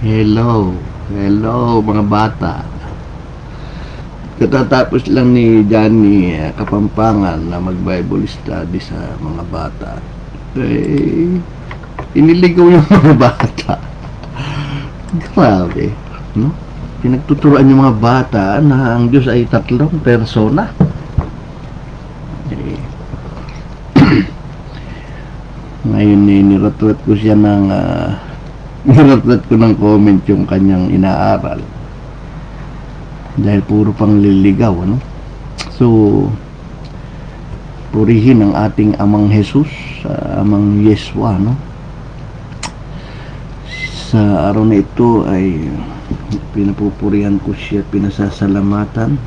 Hello, hello mga bata. Katatapos lang ni Johnny Kapampangan na mag-Bible study sa mga bata. Iniligaw yung mga bata. Grabe, no? Pinagtuturuan yung mga bata na ang Diyos ay tatlong persona. Ngayon niratwat ko siya ng niratwat ko ng comment yung kanyang inaaral. Dahil puro pang liligaw, ano? So, purihin ang ating amang Jesus, amang Yeswa, no? Sa araw na ito ay pinapupurihan ko siya, pinasasalamatan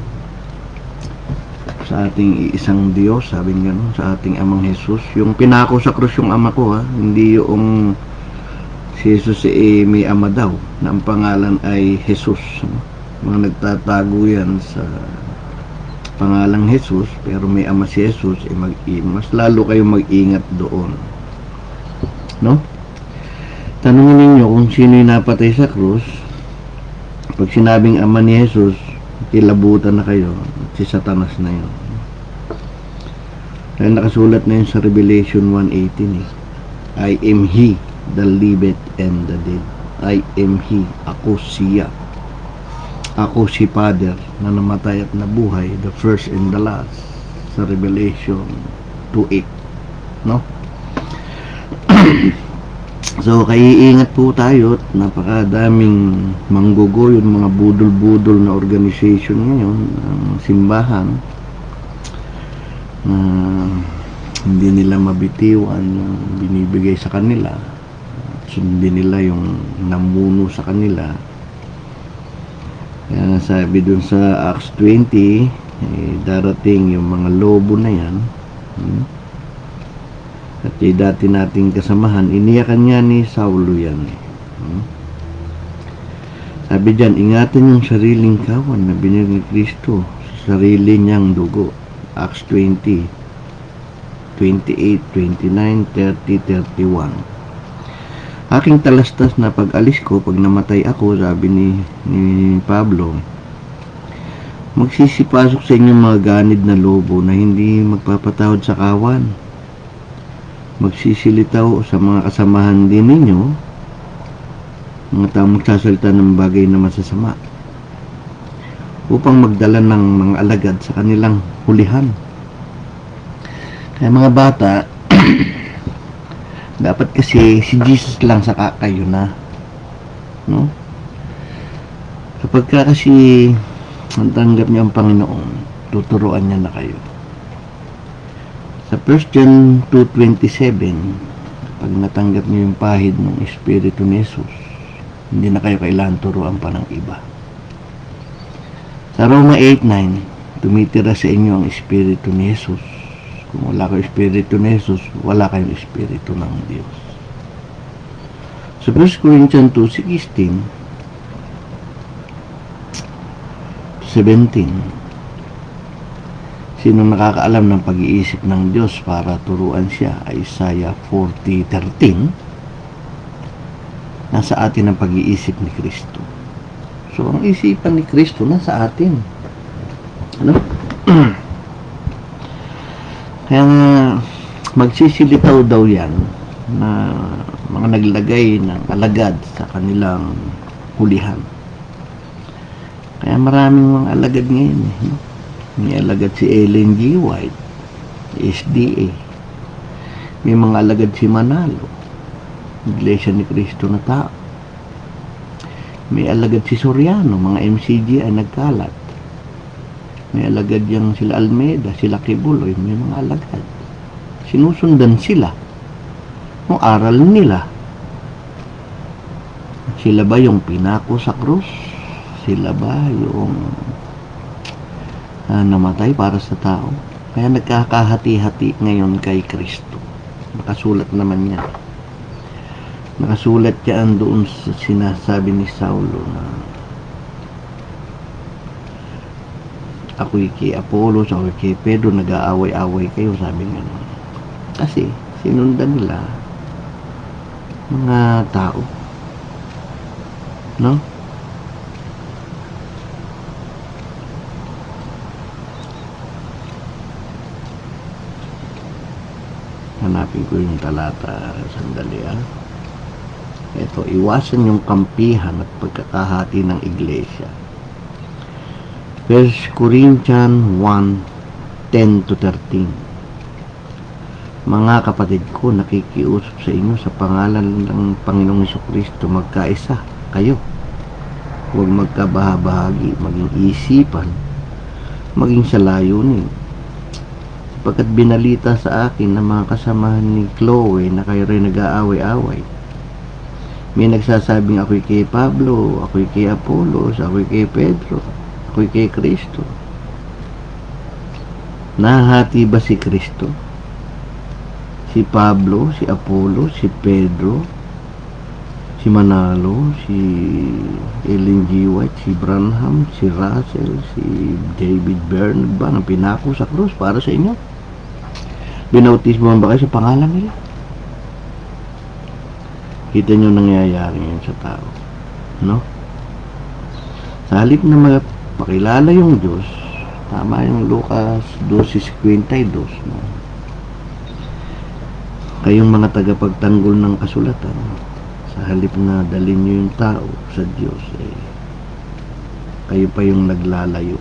sa ating isang Diyos, sabi nga, no? Sa ating amang Jesus. Yung pinako sa krus yung ama ko, ha? Hindi yung si Jesus may ama daw, na ang pangalan ay Jesus, no? Mga nagtatago yan sa pangalang Jesus pero may ama si Jesus, mas lalo kayong mag-ingat doon, no? Tanungin ninyo kung sino yung napatay sa krus. Pag sinabing ama ni Jesus, kilabutan na kayo, si Satanas na yun. Kaya nakasulat na yun sa Revelation 1:18 I am He that liveth and the dead. I am He, ako siya. Ako si Father na namatay at nabuhay, the first and the last, sa Revelation 2:8, no? So kaiingat po tayo at napakadaming manggugo, yung mga budol-budol na organization ngayon, ang simbahan, na hindi nila mabitiwan yung binibigay sa kanila, sundin nila yung namuno sa kanila. Kaya sabi dun sa Acts 20, darating yung mga lobo na yan. At yung dati nating kasamahan, iniyakan niya ni Saulo yan. Sabi dyan, ingatan yung sariling kawan na binigay ni Kristo sa sarili niyang dugo. Acts 20, 28, 29, 30, 31. Aking talastas na pag-alis ko, pag namatay ako, sabi ni Pablo, magsisipasok sa inyong mga ganid na lobo na hindi magpapatawad sa kawan. Magsisilitaw sa mga kasamahan din ninyo, mga taong magsasalita ng bagay na masasama, upang magdala ng mga alagad sa kanilang hulihan. Kaya mga bata, dapat kasi si Jesus lang saka kayo na, no? Kapag ka kasi natanggap niyo ang Panginoon, tuturuan niya na kayo. Sa 1 John 2:27, pag natanggap niyo yung pahid ng Espiritu ni Jesus, hindi na kayo kailangan turuan pa ng iba. Sa Roma 8:9, tumitira sa inyo ang Espiritu ni Jesus. Kung wala kayong Espiritu ni Jesus, wala kayong Espiritu ng Diyos. Sa 1 Corinthians 2:16, 17, sino nakakaalam ng pag-iisip ng Diyos para turuan siya? Isaiah 40:13, nasa atin ang pag-iisip ni Kristo. So, ang isipan ni Kristo nasa atin. Ano? Kaya magsisilitaw daw yan na mga naglagay ng alagad sa kanilang hulihan. Kaya maraming mga alagad ngayon. No? May alagad si Ellen G. White, SDA. May mga alagad si Manalo, Iglesia ni Cristo na tao. May alagad si Soriano, mga MCG ay nagkalat. May alagad yung sila Almeida, sila Kibuloy, may mga alagad. Sinusundan sila kung aral nila. Sila ba yung pinako sa krus? Sila ba yung namatay para sa tao? Kaya nagkakahati-hati ngayon kay Kristo. Nakasulat naman yan. Nakasulat yan doon sa sinasabi ni Saulo na ako'y kay Apollos, ako'y kay Pedro, nag-aaway-away kayo, sabi nga naman. Kasi sinundan nila mga tao. No? Hanapin ko yung talata. Sandali Ito, iwasan yung kampihan at pagkakahati ng iglesia. 1 Corinthians 1:10-13. Mga kapatid ko, nakikiusap sa inyo sa pangalan ng Panginoong Jesucristo, magkaisa kayo. Huwag magkabahabahagi, maging isipan, maging sa layunin. Pagkat binalita sa akin ng mga kasamahan ni Chloe na kayo rin nag-aaway-away. May nagsasabing ako'y kay Pablo, ako'y kay Apollos, ako'y kay Pedro, ako'y kay Kristo. Nahati ba si Kristo? Si Pablo, si Apollos, si Pedro, si Manalo, si Ellen G. White, si Branham, si Russell, si David Byrne ba na pinako sa krus para sa inyo? Binautismo ba kayo sa pangalan nila? Kita nyo nangyayari yun sa tao, no? Sa halip na magpakilala yung Diyos, tama yung Lucas 12:52, no? Kayong mga tagapagtanggol ng kasulatan, sa halip na dalhin nyo yung tao sa Diyos, kayo pa yung naglalayo.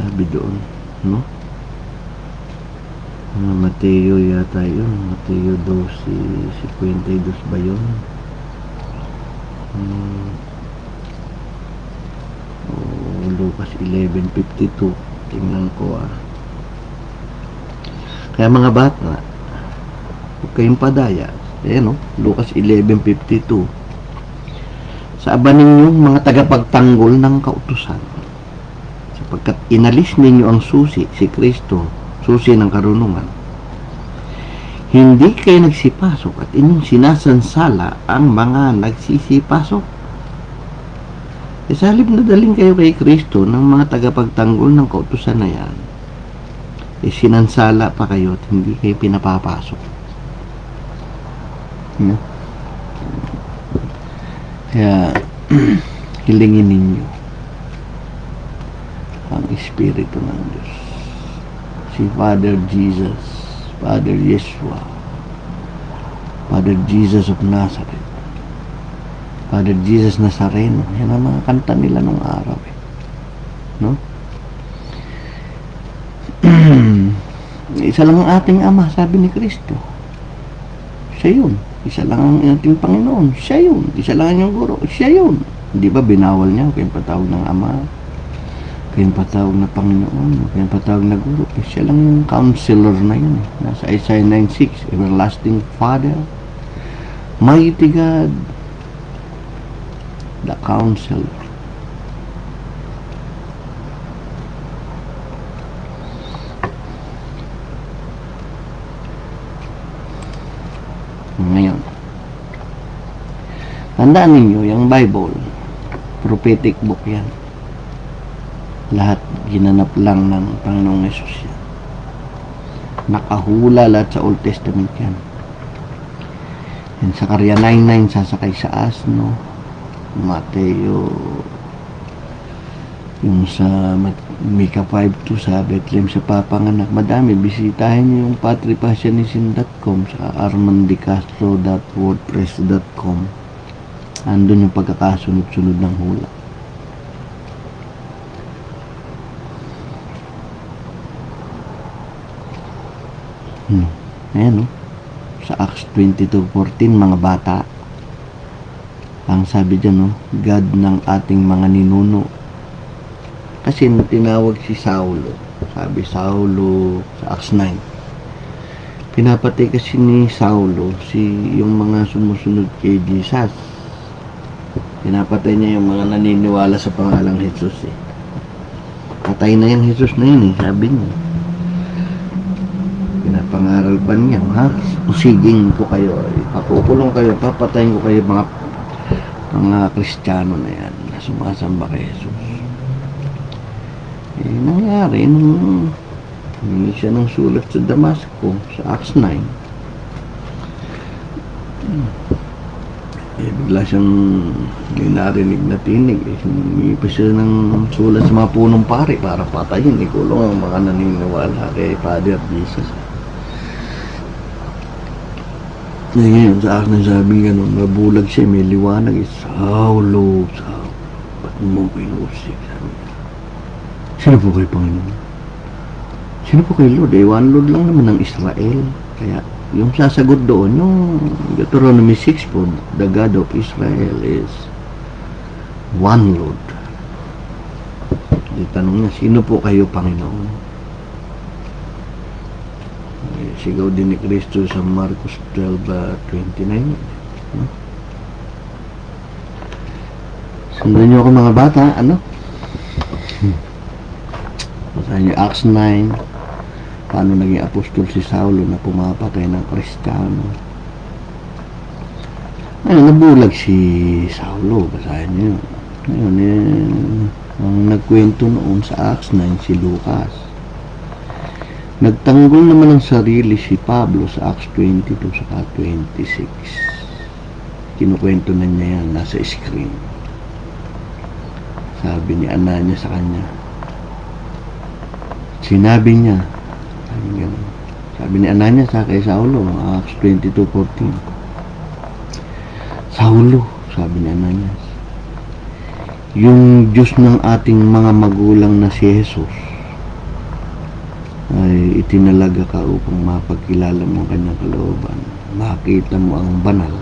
Sabi doon, no? Mateo yata yun, Mateo 12:52 ba yun? Lucas 11:52, tingnan ko Kaya mga bata, huwag kayong padaya. No? Lucas 11:52. Sa aba ninyong mga tagapagtanggol ng kautusan, sapagkat inalis ninyo ang susi, si Kristo, susi ng karunungan. Hindi kayo nagsipasok at inyong sinasansala ang mga nagsisipasok. Sa halip na daling kayo kay Kristo ng mga tagapagtanggol ng kautusan na yan, sinansala pa kayo at hindi kayo pinapapasok. Kaya hilingin ninyo ang Espiritu ng Diyos. Si Father Jesus, Father Yeshua, Father Jesus of Nazareth, Father Jesus Nazareno. Yan ang mga kanta nila nung araw no? Isa lang ang ating Ama, sabi ni Kristo. Siya yun. Isa lang ang ating Panginoon. Siya yun. Isa lang ang inyong guro. Siya yun. Hindi ba binawal niya kayong patawag ng Ama, kayong patawag na Panginoon, kayong patawag na guro? Siya lang yung counselor na yun. Nasa Isaiah 9:6, Everlasting Father, Mighty God, the Counselor. Ngayon, tandaan ninyo, yung Bible, prophetic book yan. Lahat ginanap lang ng Panginoong Yesus yan. Nakahula lahat sa Old Testament yan. Yan sa Karya 9:9, sasakay sa asno. Mateo, yung sa Micah 5:2, sa Bethlehem sa papanganak. Madami, bisitahin nyo yung patripasyanism.com sa armandicastro.wordpress.com. Andun yung pagkakasunod-sunod ng hula. Ayan, no? Sa Acts 22:14, mga bata, ang sabi dyan, no? God ng ating mga ninuno. Kasi tinawag si Saulo, sabi Saulo sa Acts 9, pinapatay kasi ni Saulo yung mga sumusunod kay Jesus. Pinapatay niya yung mga naniniwala sa pangalang Jesus Patay na yung Jesus na yun sabi niya. Pinapangaral pa niya, usiging ko kayo, papukulong kayo, papatayin ko kayo mga Kristiyano na yan na sumasamba kay Jesus. Nangyari nung hindi siya ng sulat sa Damasco sa Acts 9. bigla siyang may narinig na tinig. Humingi pa siya ng sulat sa mga punong pare para patayin. Kulong ang mga naniniwala kay Father Jesus. Ngayon sa akin sabi ganun, nabulag siya, may liwanag. Saulo, Saulo, ba't mo pinusik? Sabi niya. Sino po kayo, Panginoon? Sino po kayo, Lord? One Lord lang naman ng Israel. Kaya yung sasagot doon, yung Deuteronomy 6 po, the God of Israel is one Lord. Tanong niya, sino po kayo, Panginoon? Sigaw din ni Kristo sa Marcos 12:29. Sundan niyo ako mga bata, ano? Basahin niyo Acts 9, paano naging apostol si Saulo na pumapatay ng Kristiyano. Nabulag si Saulo, basahin niyo. Ngayon, ang nagkwento noon sa Acts 9 si Lucas. Nagtanggol naman ng sarili si Pablo sa Acts 22 saka 26. Kinukwento na niya yan, nasa screen. Sabi ni Ananias sa kanya, sinabi niya, sabi ni Ananias sa kay Saulo, Acts 22:14. Saulo, sabi ni Ananias, yung Diyos ng ating mga magulang na si Jesus ay itinalaga ka upang mapagkilala mo ang kanyang kalooban, makita mo ang banal,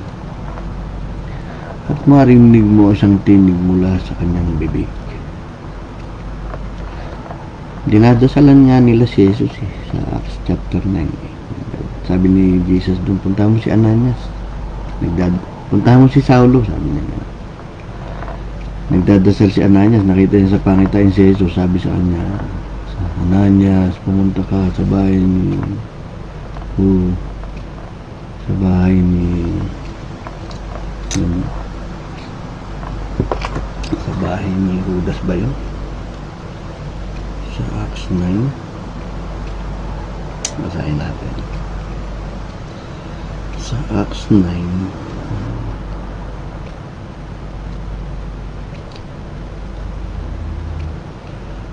at marinig mo isang tinig mula sa kanyang bibig. Dinadasalan nga nila si Jesus sa Acts chapter 9. Sabi ni Jesus doon, punta mo si Ananias. Punta mo si Saulo, sabi niya. Nagdadasal si Ananias, nakita niya sa pangitain si Jesus, sabi sa kanya, Ananias, pumunta ka sa bahay ni Judas ba yun? Sa Acts 9, basahin natin. Sa Acts 9,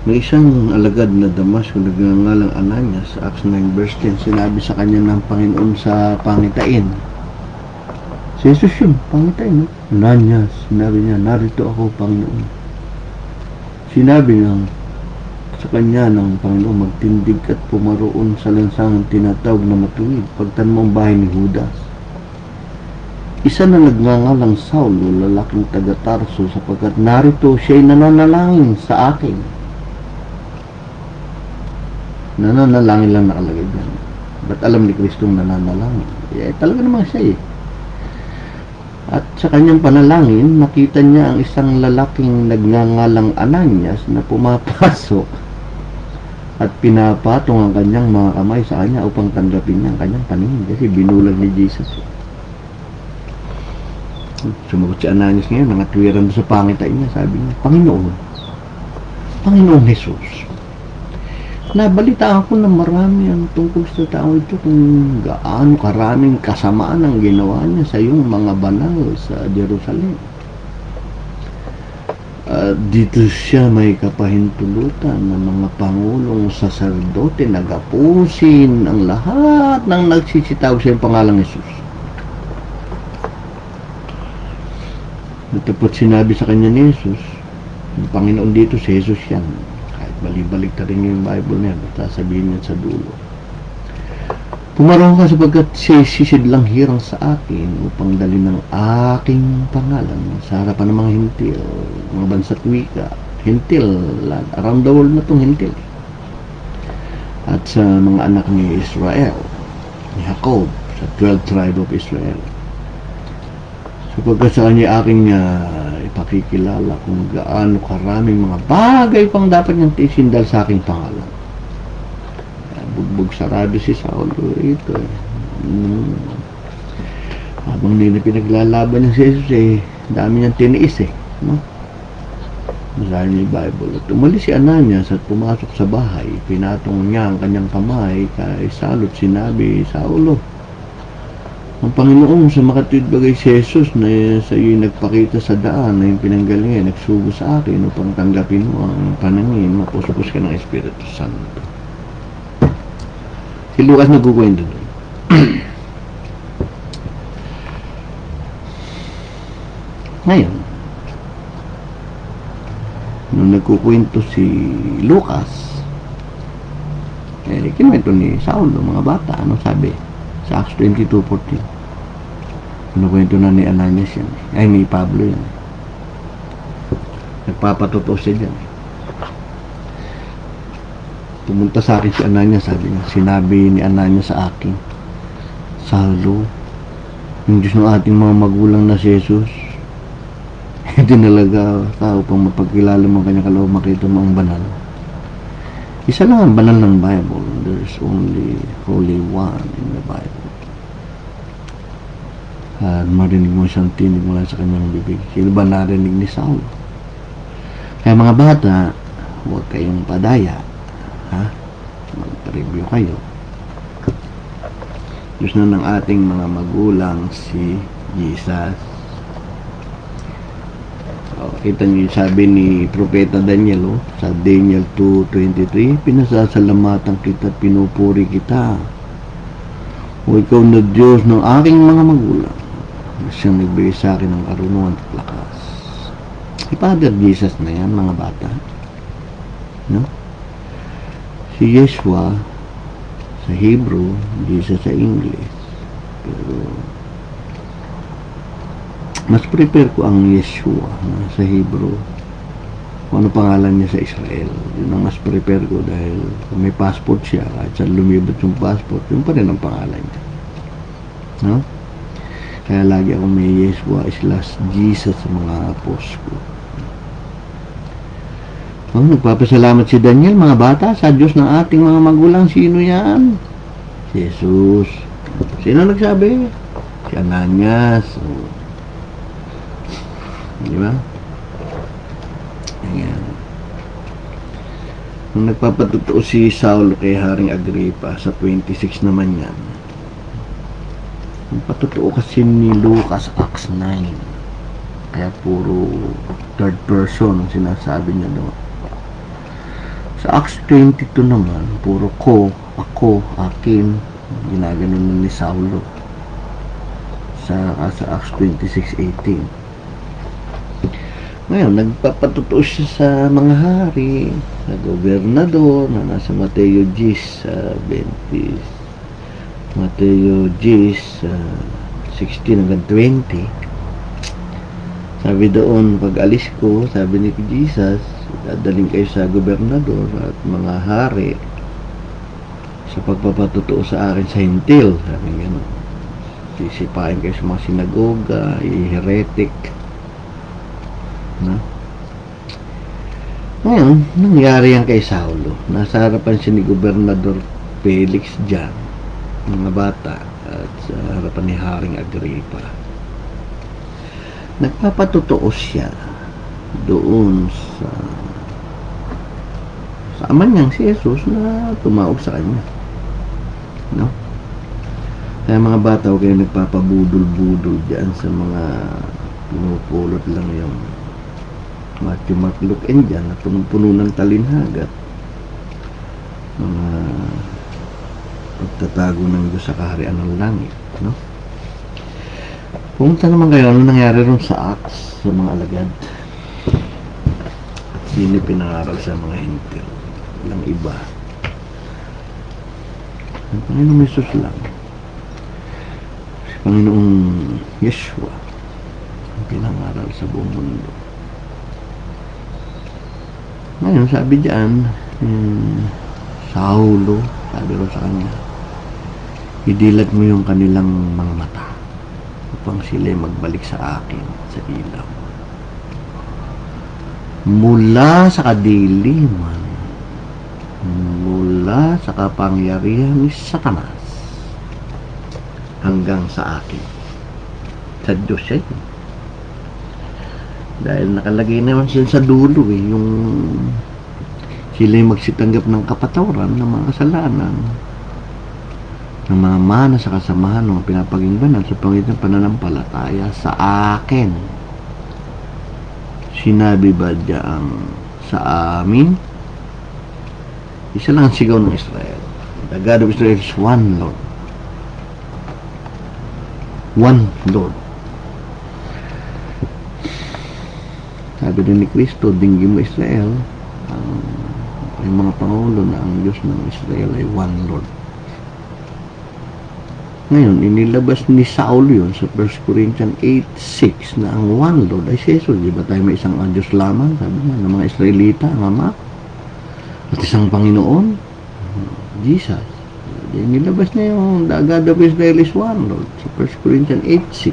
may isang alagad na Damasco nagngangalang Ananias. Sa Acts 9 verse 10, sinabi sa kanya ng Panginoon sa pangitain. Si Jesus yun, pangitain, no? Ananias, sinabi niya, narito ako, Panginoon. Sinabi niya sa kanya ng Panginoon, magtindig at pumaroon sa lansang tinatawag na matuwid, pagtan mo ang bahay ni Judas. Isa na nagngangalang Saulo, lalaking taga Tarso, sapagkat narito siya'y nananalangin sa akin. Nananalangin lang nakalagay dyan. Ba't alam ni Kristong nananalangin? Talaga naman siya eh. At sa kanyang panalangin, nakita niya ang isang lalaking nagngangalang Ananias na pumapasok at pinapatong ang kanyang mga kamay sa kanya upang tanggapin niya ang kanyang paningin. Kasi binulag ni Jesus. Sumagot si Ananias ngayon, nangatwiran sa pangitain niya. Sabi niya, Panginoong Jesus, nabalitaan ko na marami ang tungkol sa tao ito kung gaano karaming kasamaan ang ginawa niya sa iyong mga banal sa Jerusalem. Dito siya may kapahintulutan ng mga pangulong saserdote, nagapusin ang lahat ng nagsisitaw sa iyong pangalang Jesus. Tapos sinabi sa kanya ni Jesus, yung Panginoon dito si Jesus yan. Balik na rin yung Bible niya, basta sabihin niya sa dulo. Pumarong ka sapagkat sisid lang hirang sa akin upang dali ng aking pangalan sa harapan ng mga hintil, mga bansa't wika, hintil, around the world na itong hintil. At sa mga anak ni Israel, ni Jacob, sa 12 tribe of Israel. Sapagkat sa kanya aking ipakikilala kung gaano karaming mga bagay pang dapat niyang tiisin dahil sa aking pangalan. Bugbog sarado si Saulo ito. Habang nila pinaglalaban niya si Jesus dami niyang tiniis no? Basahin niyo yung Bible. At umalis si Ananias at pumasok sa bahay. Pinatong niya ang kanyang kamay kay Saulo at sinabi, Saulo, Ang Panginoon sa makatwid bagay si Jesus na sa iyo nagpakita sa daan na yung pinanggalingan, nagsugo sa akin upang tanggapin mo ang panangin, mapusupos ka ng Espiritu Santo. Si Lucas nagkukwento doon. Ngayon, nung nagkukwento si Lucas, kinuwento ni Saulo, mga bata, anong sabi? Sa Acts 22:14. Kinukwento na ni Ananias yan. Ay, ni Pablo yan. Nagpapatotoo siya dyan. Pumunta sa akin si Ananias, sabi niya, sinabi ni Ananias sa akin, Saulo, yung Diyos ng ating mga magulang na si Jesus, dinalaga ka upang mapagkilala mo ang kanyang kaloob, makita mo ang banal. Isa lang ang banal ng Bible. There's only Holy One in the Bible. At marinig mo siyang tinig mula sa kanyang bibig. Sino ba narinig ni Saul? Kaya mga bata, huwag kayong padaya. Ha? Mag-review kayo. Diyos na ng ating mga magulang si Jesus. Kita niyo sabi ni Propeta Daniel sa Daniel 2:23, pinasasalamatan kita at pinupuri kita, o ikaw na Diyos ng aking mga magulang, siyang nagbigay sa akin ng karunungan at lakas. Si Father Jesus na yan, mga bata, no? Si Yeshua sa Hebrew, Jesus sa English, pero mas prepare ko ang Yeshua sa Hebrew. Kung ano pangalan niya sa Israel, yun ang mas prepare ko dahil kung may passport siya, kahit saan lumibot yung passport, yun pa rin ang pangalan niya. No? Kaya lagi ako may Yeshua slash Jesus sa mga post ko. Nagpapasalamat si Daniel, mga bata, sa Diyos ng ating mga magulang. Sino yan? Si Jesus. Sino nagsabi? Si Ananias. Di ba? Ayan. Nung nagpapatotoo si Saulo kay Haring Agripa sa 26 naman yan. Ang patotoo kasi ni Lucas Acts 9. Kaya puro third person ang sinasabi niya doon. Sa Acts 22 naman, puro ko, ako, akin, ginaganon ni Saulo. Sa Acts 26:18. Ngayon, nagpapatotoo siya sa mga hari, sa gobernador, na nasa Mateo 10 sa 20, Mateo 10 16 hanggang 20. Sabi doon, pag alis ko, sabi ni Jesus, dadaling kayo sa gobernador at mga hari sa pagpapatotoo sa akin sa hintil. Sabi gano'n. Sisipain kayo sa mga sinagoga, i-heretic. No? Ngayon, nangyari yan kay Saulo. Nasa harapan siya ni Gobernador Felix dyan, mga bata, at sa harapan ni Haring Agripa. Nagpapatotoo siya doon sa ama niyang si Jesus na tumawag sa kanya. No? Kaya mga bata, huwag kayo nagpapabudol-budol dyan sa mga pinupulot lang yung Matthew, Mark, Luke, and John na punong-puno ng talinhagat, mga pagtatago ng Diyos sa kaharian ng langit, no? Pumunta naman kayo, ano nangyari rin sa Acts sa mga alagad at sino pinangaral sa mga hintil, walang iba, ang Panginoong Jesus lang, si Panginoong Yeshua ang pinangaral sa buong mundo. Ngayon, sabi diyan, Saulo, sabi ro sa kanya, idilat mo yung kanilang mga mata upang sila magbalik sa akin sa ilaw. Mula sa kadiliman, mula sa kapangyarihan ni Satanas, hanggang sa akin. Sa Diyos siya yun. Dahil nakalagay naman sila sa dulo yung sila yung magsitanggap ng kapatawaran ng mga kasalanan ng mga mana sa kasamahan ng pinapaging banal sa pangitan ng pananampalataya sa akin. Sinabi ba diyang sa amin? Isa lang ang sigaw ng Israel. The God of Israel is one Lord. One Lord. Sabi din ni Kristo, dinggin mo Israel, yung mga pangulo na ang Diyos ng Israel ay one Lord. Ngayon, inilabas ni Saul yun sa 1 Corinthians 8:6 na ang one Lord ay si Jesus. Di ba tayo may isang Diyos lamang? Sabi nga ng mga Israelita, ang Ama. At isang Panginoon, Jesus. Inilabas niya yung the God of Israel is one Lord sa 1 Corinthians 8:6.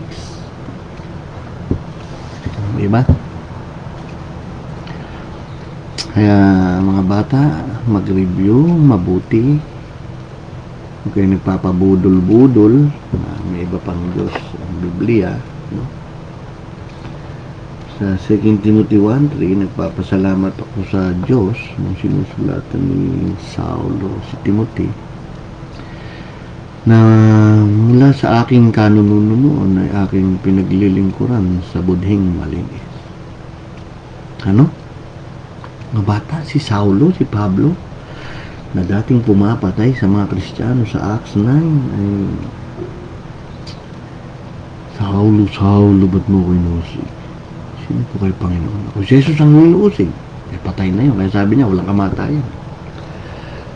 Di ba? Kaya mga bata, mag-review mabuti. Huwag kayo nagpapabudol-budol na may iba pang Diyos ang Biblia. No? Sa 2 Timothy 1:3, nagpapasalamat ako sa Diyos nung sinusulatan ni Saulo si Timothy na mula sa aking kanununuan ay aking pinaglilingkuran sa budhing malinis. Ano? Mga bata, si Saulo, si Pablo, na dating pumapatay sa mga Kristiyano sa Acts 9 ay Saulo, Saulo, ba't mo ko inusig? Sino po kayo Panginoon? Ako si Jesus ang inuusig. Eh, patay na yun. Kaya sabi niya, walang kamatayan.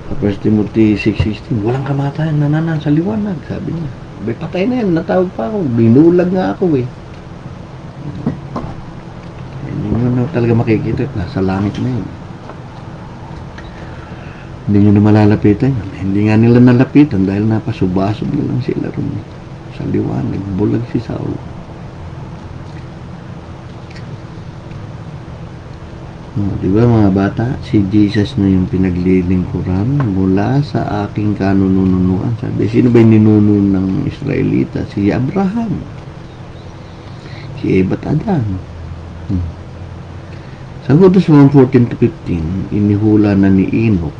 Sa 1 Timothy 6:16, walang kamatayan, nananan sa liwanag. Sabi niya, may patay na yan, natawag pa ako. Binulag nga ako eh. Hindi nyo na talaga makikita. Nasa langit na yun. Hindi nyo na malalapitan yun. Hindi nga nila nalapitan dahil napasubasog na lang sila ron. Sa liwanag, bulag si Saul. Di ba mga bata, si Jesus na yung pinaglilingkuran mula sa aking kanununuan. Sabi, sino ba yung ninuno ng Israelita? Si Abraham. Si Eva at Adan. Sa Judas 1:14-15, inihula na ni Enoch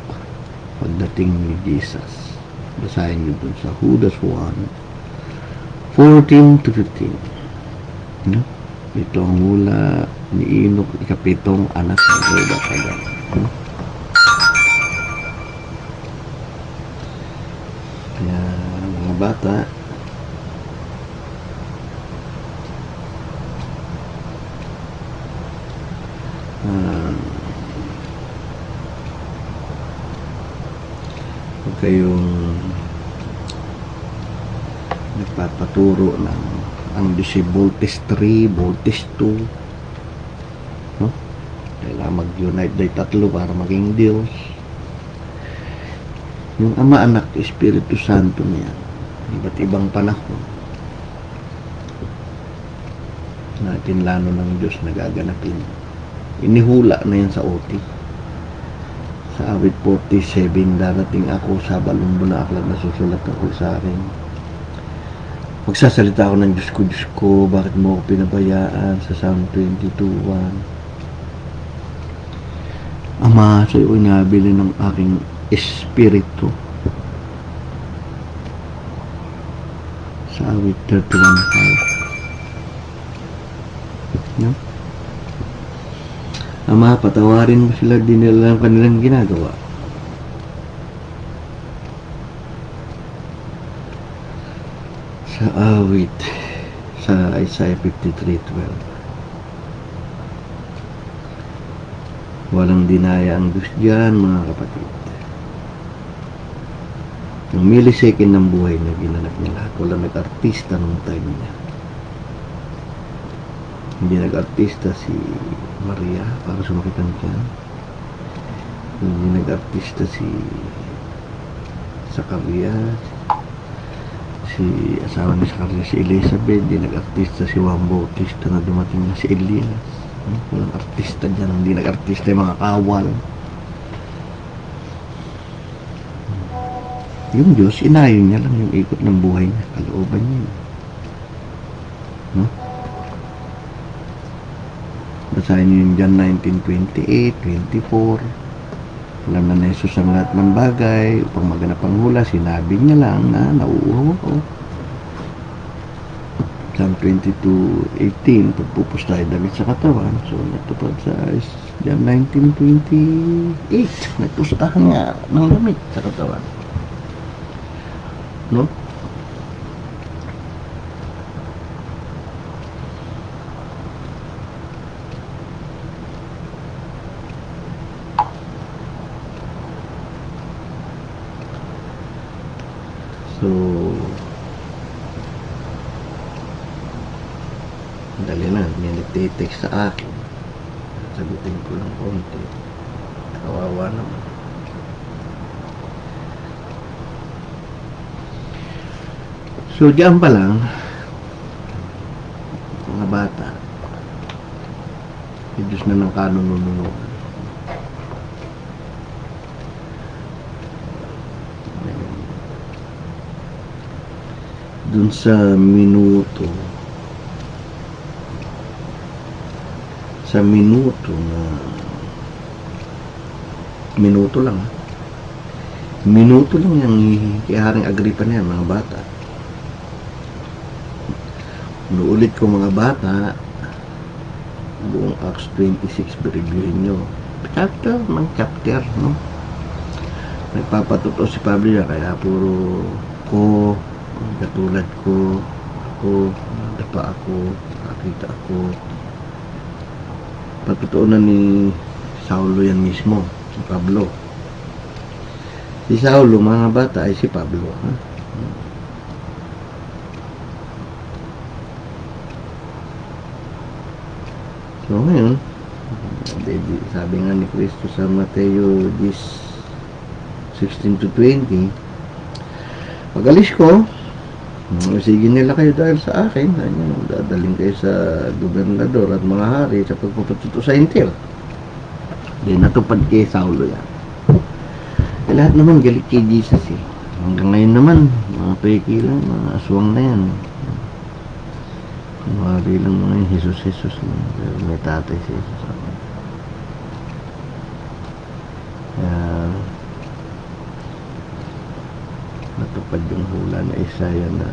pagdating ni Jesus. Basahin nyo dun sa Judas 1:14-15. No? Ito ang hula ni Enoch, ikapitong anak ng Eva at Adan. No? Kaya mga bata, huwag kayong nagpapaturo ng ang voltage 3, voltage 2, no? Kailangan mag-unite day tatlo para maging Diyos. Yung Ama, Anak, Espiritu Santo niya, iba't ibang panahon na tinlano ng Diyos na gaganapin. Inihula na yan sa OT. Sa awit 47, darating ako sa balumbo na aklat na susulat ako sa akin. Magsasalita ako ng Diyos ko, bakit mo ako pinabayaan sa Psalm 22:1. Ama, sa iyo inabili ng aking espiritu. Sa awit 31:5. No? Ama, patawarin mo sila, di nila ang kanilang ginagawa. Sa awit sa Isaiah 53:12, walang dinaya ang Diyos diyan, mga kapatid. Yung millisecond ng buhay na ginanap niya lahat, walang nag-artista nung time niya. Hindi nag-artista si Maria para sumakit ang tiyan. Hindi nag-artista si Zacarias, si asawa ni Zacarias, si Elizabeth. Hindi nag-artista si Juan Bautista na dumating na si Elias. Walang artista dyan. Hindi nag-artista yung mga kawal. Yung Diyos, inayon niya lang yung ikot ng buhay niya, kalooban niya. No? Basahin niyo yung John 19:28, 24. Alam na ni Jesus ang lahat ng bagay. Upang maganap ang hula, sinabi niya lang na nauuhaw ako. Psalm 22:18, pagpupos tayo damit sa katawan. So, natupad sa John 19:28. Nagpustahan nga ng damit sa katawan. No? So, dali na, may nagtitext sa akin. Sagutin ko lang konti. Kawawa naman. So, diyan pa lang, mga bata, Diyos na ng kanunununan. Dun sa minuto na minuto lang yung kay Haring Agripa na yan, mga bata. Ulit ko, mga bata, buong Acts 26, reviewin nyo chapter ng chapter, no? Nagpapatuto si Pablo yan, kaya puro ko, katulad ko, ako, nadapa ako, nakakita ako. Patutuunan ni Saulo yan mismo, si Pablo. Si Saulo, mga bata, ay si Pablo. Ha? So ngayon, sabi nga ni Kristo sa Mateo 16-20, pag-alis ko, sige nila kayo dahil sa akin, dadaling kayo sa gobernador at mga hari sa pagpapatuto sa intil. Hindi natupad kay Saulo yan. Lahat naman galit kay Jesus eh. Hanggang ngayon naman, mga peki lang, mga aswang na yan. Kunwari lang mga yung Jesus lang. Pero may tatay si Jesus ako. Kaya natupad yung hula na Isaiah na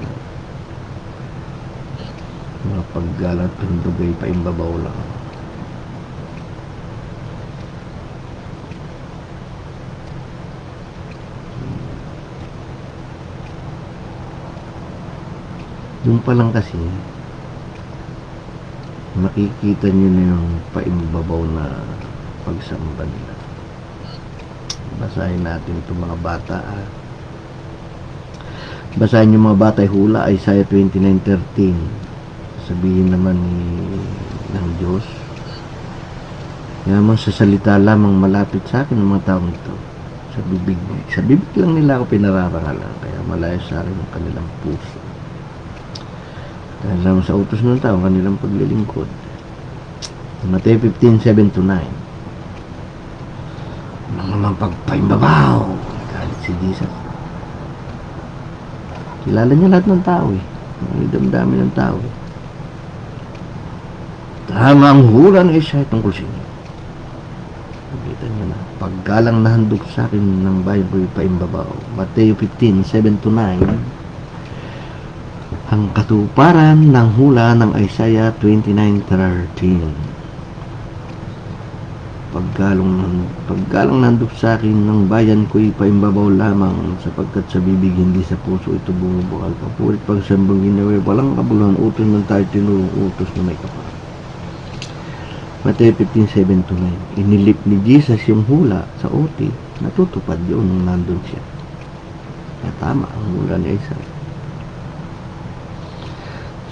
mga paggalat ng dugay pa imbabaw lang. Yung pa lang kasi makikita nyo na yung paimbabaw na pagsamba nila. Basahin natin itong mga bata. Basahin yung mga bata hula, Isaiah 29:13. Sabihin naman ng Diyos, yaman sa salita lamang malapit sa akin ng mga taong ito. Sa bibig lang nila ako pinararangalan, kaya malayo sa akin ang kanilang puso. Dahil naman sa utos ng tao, kanilang paglilingkod. Mateo 15:7-9. Mga mapagpaimbabaw, galit si Jesus. Kilala niya lahat ng tao eh. Ang damdamin ng tao eh. Tama ang hula ng Isaiah tungkol sa inyo. Nakita niyo na. Paggalang na handog sa akin ng Bible paimbabaw. Mateo 15:7-9. Ang katuparan ng hula ng Isaiah 29:13. Paggalang nandok sa akin ng bayan ko'y paimbabaw lamang, sapagkat sa bibig hindi sa puso ito bumubukal. Papurit pagsambang ginawa, walang kabuluhan, utos ng tayo tinurong utos na may kapal. Mateo 15:7-9. Inilip ni Jesus yung hula sa OT, natutupad yun nung nandun siya. Kaya tama ang hula ni Isaiah.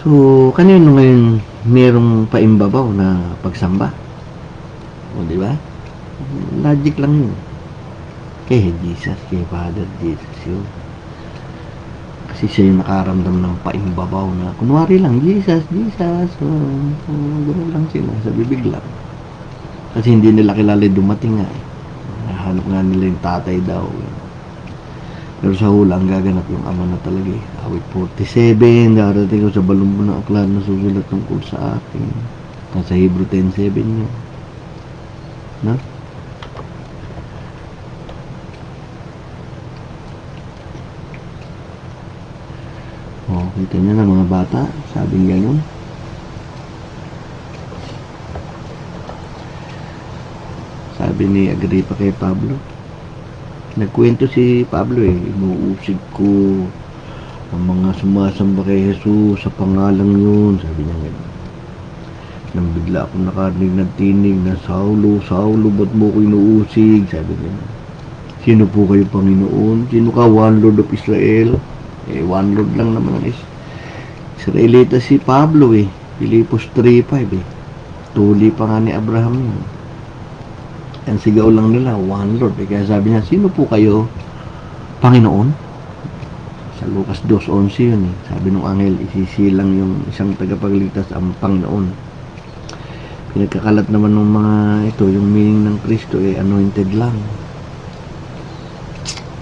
So, kanino ngayon merong paimbabaw na pagsamba? O, di ba? Logic lang yun. Kay Jesus, kay Father Jesus yun. Kasi siya yung nakaramdam ng paimbabaw na, kunwari lang, Jesus. Gano'n lang sila, sa bibig lang. Kasi hindi nila kilala dumating nga eh. Nahanap nga nila yung tatay daw. Pero sa hula, ang gaganap yung ama na talaga eh. Awit 47, darating ko sa balumbo ng aklan na susulat tungkol sa akin. Nasa Hebrew 10:7 yun. No? Kita niyo na mga bata, sabing gano'n. Sabi ni Agripa kay Pablo. Nagkwento si Pablo inuusig ko ang mga sumasamba kay Jesus sa pangalang yun. Sabi niya gano'n. Nang bigla akong nakarinig ng tinig na, Saulo, Saulo, ba't mo ko inuusig? Sabi niya. Sino po kayo, Panginoon? Sino ka, one Lord of Israel? One Lord lang naman ang Israelita si Pablo Pilipos 3:5 Tuli pa nga ni Abraham yun. Ang sigaw lang nila, one Lord. Kaya sabi niya, sino po kayo, Panginoon? Sa Lucas 2:11 yun Sabi ng anghel, isisilang yung isang tagapagligtas ang Panginoon. Pinagkakalat naman ng mga ito, yung meaning ng Kristo anointed lang.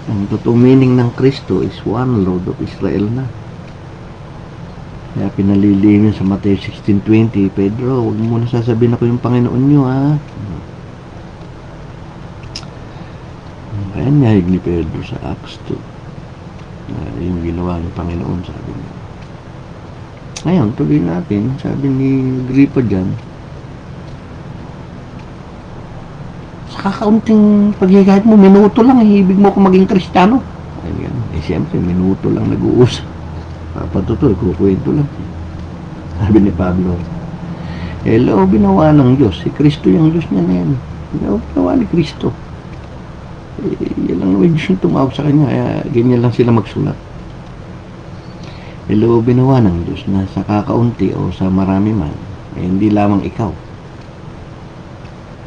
Ang totoong meaning ng Kristo is one Lord of Israel na. Kaya pinalilihim yun sa Matthew 16:20, Pedro, huwag mo na sasabihin ako yung Panginoon nyo Kaya niyahig ni Pedro sa Acts 2. Yung ginawa ng Panginoon, sabi niya. Ngayon, tuloy natin, sabi ni Agripa dyan, kakaunting paghihikayat mo, minuto lang ibig mo ako maging Kristiyano. Siyempre, minuto lang nag-uusap. Papatuto, kukwento lang. Sabi ni Pablo, hello, binawa ng Diyos. Si Kristo yung Diyos niya na yan. Binawa ni Kristo. Yan lang naman Diyos yung tumawag sa kanya. Kaya ganyan lang sila magsulat. Hello, binawa ng Diyos na sa kakaunti o sa marami man, hindi lamang ikaw,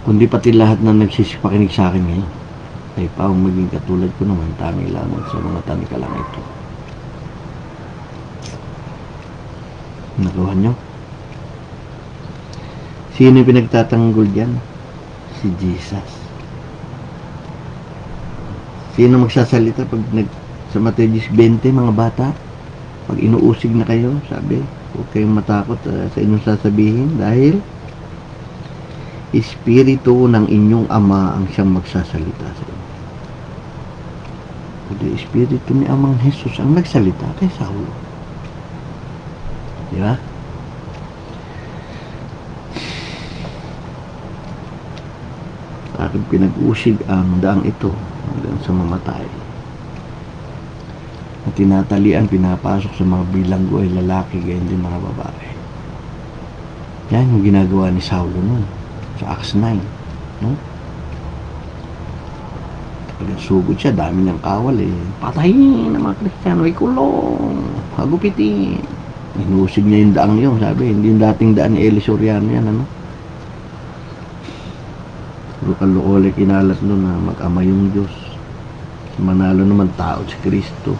kundi pati lahat na nagsisipakinig sa akin ngayon ay paong maging katulad ko naman, tangi lamang sa mga tanika lang ito. Nakuha nyo? Sino yung pinagtatanggol dyan? Si Jesus. Sino magsasalita pag sa Matthew 20, mga bata? Pag inuusig na kayo, sabi, huwag kayong matakot sa inyong sasabihin dahil Espiritu ng inyong Ama ang siyang magsasalita sa inyo. Kundi Espiritu ni Amang Jesus ang nagsalita kay Saulo. Di ba? Aking pinag-usig ang daang ito hanggang sa mamatay. At tinatalian, pinapasok sa mga bilanggo ay lalaki, gayon din mga babae. Yan yung ginagawa ni Saulo nun. Sa Acts 9, no? Pag sugod siya, dami niyang kawal Patayin ng mga Kristiyano, ikulong, hagupitin. Inusig niya yung daang yun, sabi, hindi yung dating daan ni Eli Soriano yan, Lukal-lukole kinalat nun na mag-ama yung Diyos. Manalo naman tao si Kristo.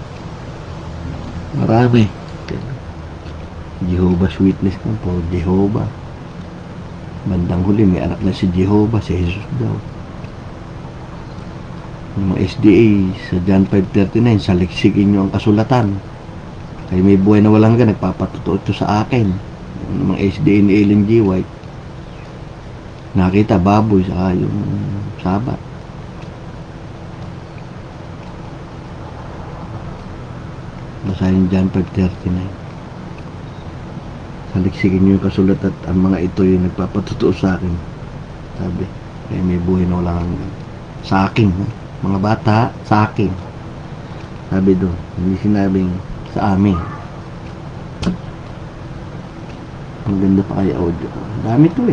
Marami. Jehovah's Witness kung po, Jehovah. Bandang huli, may anak na si Jehovah, si Jesus daw. Yung mga SDA, sa John 5:39, saliksikin nyo ang kasulatan. Kaya may buhay na walang hanggan, nagpapatuto ito sa akin. Yung mga SDA ni Ellen G. White, nakita baboy saka yung sabat. Basahin John 5:39. Saliksikin nyo yung kasulat at ang mga ito yung nagpapatutuo sa akin. Sabi, kaya may buhay na walang hanggan. Sa akin, mga bata, sa akin. Sabi doon, hindi sinabing sa amin. Ang ganda pa kaya audio. Dami to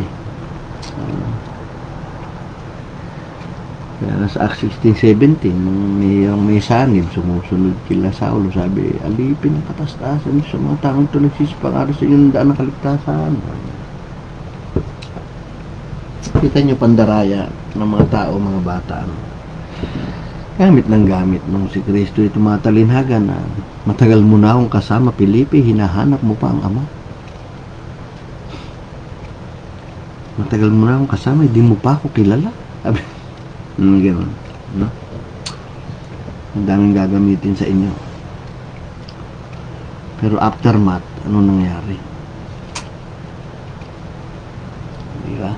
Kaya nasa Acts 16:17, nung may sanib, sumusunod kila Saulo, sabi, alipin ang katastasan sa mga taong ito nagsisipangaro sa inyong daan ng kaligtasan. Kita nyo pandaraya ng mga tao, mga bata. Gamit ng gamit nung si Kristo ay tumatalinhagan na matagal mo na akong kasama, Filipe, hinahanap mo pa ang Ama. Matagal mo na akong kasama, hindi mo pa ako kilala. Sabi, gano'n, no? Ang daming gagamitin sa inyo. Pero aftermath, ano nangyari? Di ba?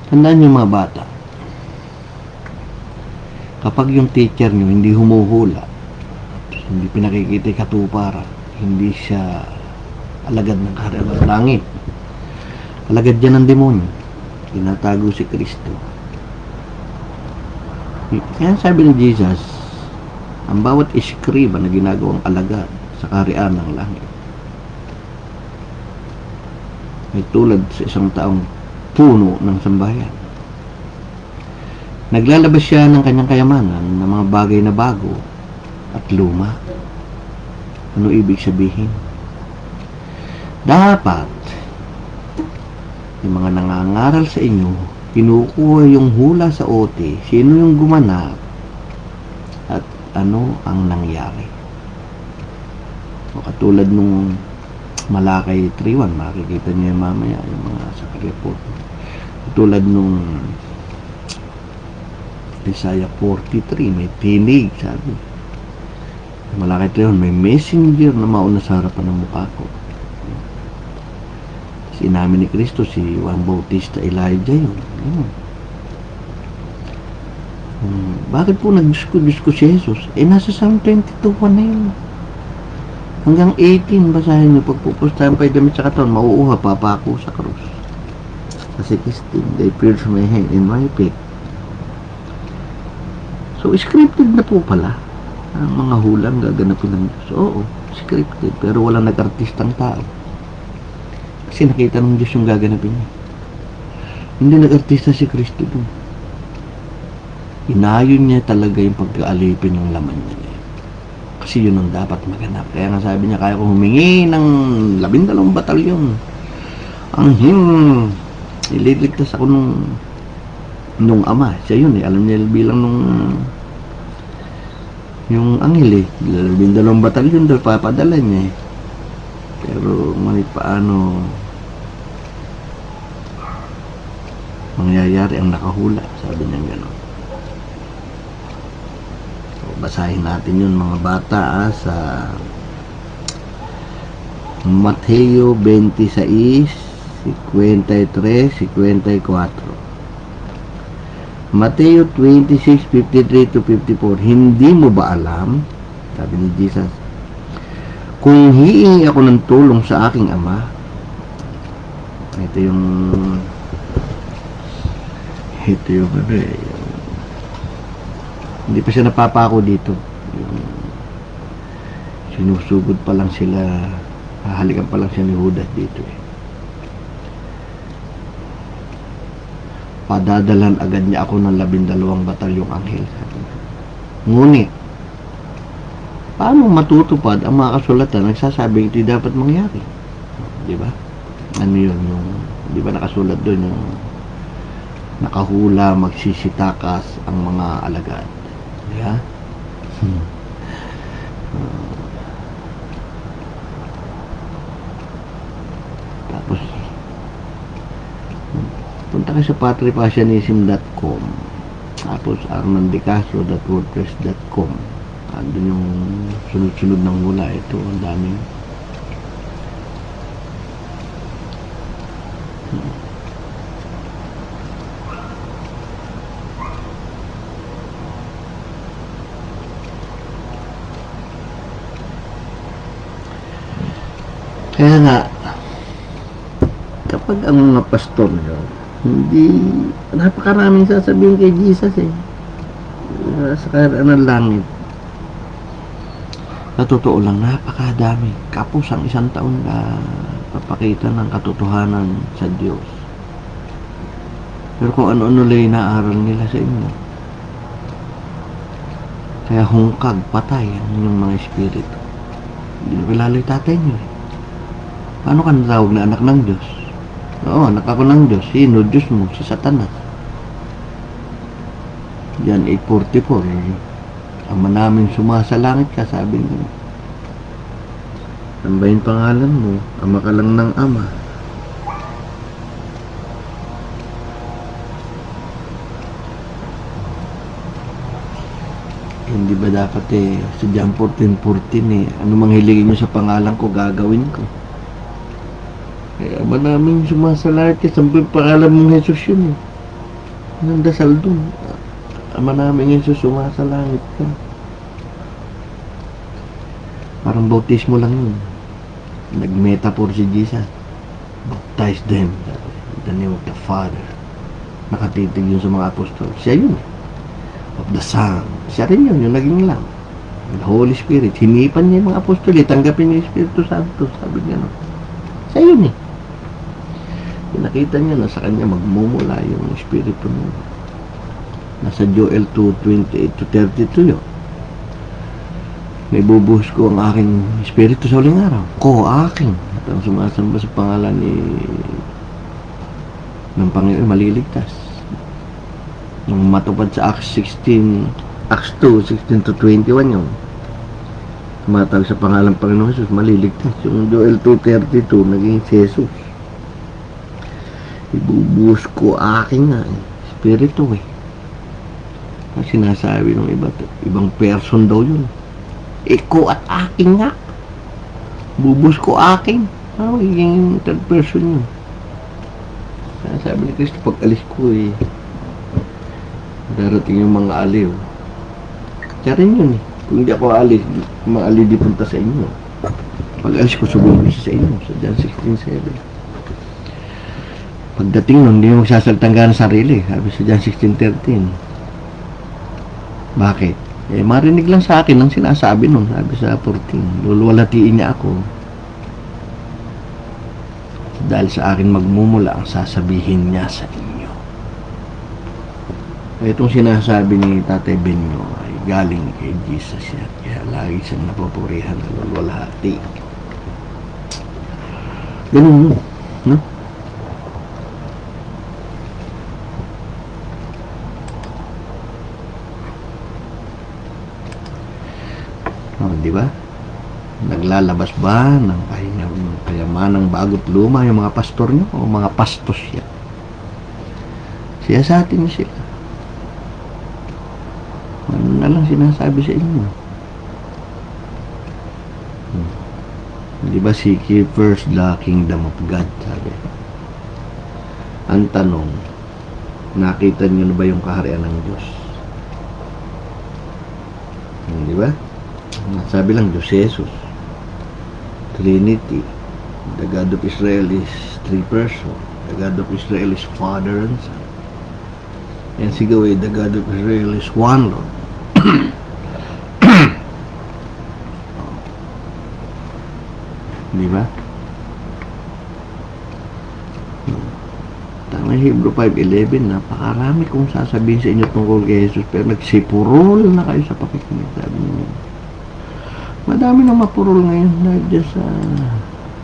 Tandaan niyo mga bata, Kapag yung teacher nyo hindi humuhula, hindi pinakikita yung katuparan, hindi siya alagad ng kaharian ng langit, alagad yan ng demonyo, tinatago si Kristo. Kaya sabi ni Jesus, ang bawat iskriba na ginagawang alagad sa kaharian ng langit ay tulad sa isang taong puno ng sambahayan. Naglalabas siya ng kanyang kayamanan ng mga bagay na bago at luma. Ano ibig sabihin? Dapat yung mga nangangaral sa inyo, kinukuha yung hula sa ote, sino yung gumanap at ano ang nangyari. O katulad nung Malakay 3:1, makikita niyo yung mamaya yung mga sa report. Katulad nung Isaiah 43, may tinig, sabi. Malakay 3:1, may messenger na mauna sa harapan ng mukha ko. Sinabi ni Kristo, si Juan Bautista, Elijah yun. Bakit po nag-Diyos ko si Jesus? Nasa Psalm 22:1 na yun. Hanggang 18, basahin nyo. Pagpupustahan pa yung damit sa katawan, mauuha, papako sa krus. Kasi 16, they pierced my hand in my feet. So, scripted na po pala ang mga hulang gaganapin ng Diyos. Oo, scripted. Pero walang nag-artistang tao. Kasi nakita ng Diyos yung gaganapin niya. Hindi nag-artista si Kristo doon. Inayon niya talaga yung pagkaalipin ng laman niya. Kasi yun ang dapat maganap. Kaya nga sabi niya, kaya ko humingi ng 12 batalyon. Ang ililigtas ako nung ama. Siya yun eh. Alam niya bilang yung anghel eh. 12 batalyon daw papadala niya eh. Pero ngunit paano mangyayari ang nakahula, sabi niya gano'n. So, basahin natin yun mga bata sa Mateo 26, 53, 54. Mateo 26, 53 to 54. Hindi mo ba alam, sabi ni Jesus, kung hihingi ako ng tulong sa aking ama, ito yung ano eh, hindi pa siya napapako dito, yung sinusugod pa lang sila, hahalikan pa lang siya ni Judas dito eh. Padadalan agad niya ako ng 12 batalyong anghel. Ngunit paano matutupad ang mga kasulatan nagsasabi ito dapat mangyari? Di ba? Ano yun? Yung, di ba nakasulat doon yung nakahula, magsisitakas ang mga alagad. Di ba? Tapos punta ka sa patripasyanism.com, tapos armandicastro.wordpress.com. Andun yung sunod-sunod ng hula. Ito, ang daming kaya nga kapag ang mga pastor hindi, napakaraming sasabihin kay Jesus eh sa kaharian ng langit. Sa totoo lang, napakadami. Kapos ang isang taon na papakita ng katotohanan sa Diyos. Pero kung ano-ano lang inaaral nila sa inyo. Kaya hungkag, patay ang inyong mga espiritu. Hindi na kilala yung tatay nyo eh. Paano ka natawag na anak ng Diyos? Oo, anak ako ng Diyos. Sino? Diyos mo, si Satanas. Yan, 8:44. Ama namin sumasalangit ka, sabi niya. Ano ba yung pangalan mo? Ama ka lang ng ama. Hindi ba dapat sa John 14:14 ano mang hilingin nyo sa pangalan ko, gagawin ko. Kaya ama namin sumasalangit ka, sabi yung pangalan mong Jesus yun eh. Anong dasal dun? Ama namin Jesus, sumasalangit ka. Parang bautismo lang yun. Nag-metaphor si Jesus. Baptize them in the name of the Father. Nakatitig yun sa mga apostol. Siya yun. Of the Son. Siya rin yun, yung naging Lamb. The Holy Spirit. Hinipan niya yung mga apostol. Tanggapin niya yung Espiritu Santo. Sabi niya, no? Siya yun eh. Nakita niya na sa kanya magmumula yung Espiritu niya. Nasa Joel 2:28-32 yun. May bubuhos ko ang aking Espiritu sa huling araw. Ko, aking. At ang sumasamba sa pangalan ng Panginoon maliligtas. Nung matupad sa Acts 2:16-21 yun. Tumatawag sa pangalan ng Panginoon Jesus, maliligtas. Yung Joel 2:32, naging si Jesus. Ibubuhos ko aking nga Espiritu eh. Kasi sinasabi ng ibang person daw yun. Iko at aking nga. Bubus ko aking. Magiging third person yun. Sabi ni Kristo, pag alis ko eh, darating yung mga aliw. Kaya rin yun eh. Kung hindi ako alis, mga aliw di punta sa inyo. Pag alis ko, subuhin sa inyo. Sa John 16:7. Pagdating nun, hindi mo magsasaltang gana sarili. Sabi sa John 16:13. Bakit? Eh, marinig lang sa akin ang sinasabi nun. Sabi sa 14. Luluwalatiin niya ako. Dahil sa akin magmumula ang sasabihin niya sa inyo. Itong sinasabi ni Tatay Benyo ay galing kay Jesus yan. Kaya lagi siyang napupurihan na luluwalhati. Ganun yun. No? Oh, di ba? Naglalabas ba ng kayamanang bago't luma yung mga pastor nyo o mga pastos yan? Siya sa atin sila. Ano na lang sinasabi sa inyo? Di ba seek ye first the kingdom of God, sabi. Ang tanong, nakita nyo na ba yung kaharian ng Diyos? Di ba? Sabi lang Diyos Jesus, Trinity. The God of Israel is three person. The God of Israel is Father and Son. And sigaway, the God of Israel is one Lord. Di ba? Tama Hebrew 5:11, napakarami kong sasabihin sa inyo tungkol kay Jesus, pero nagsipurol na kayo sa pakikinig. Sabi niyo, madami nang mapurol ngayon dahil sa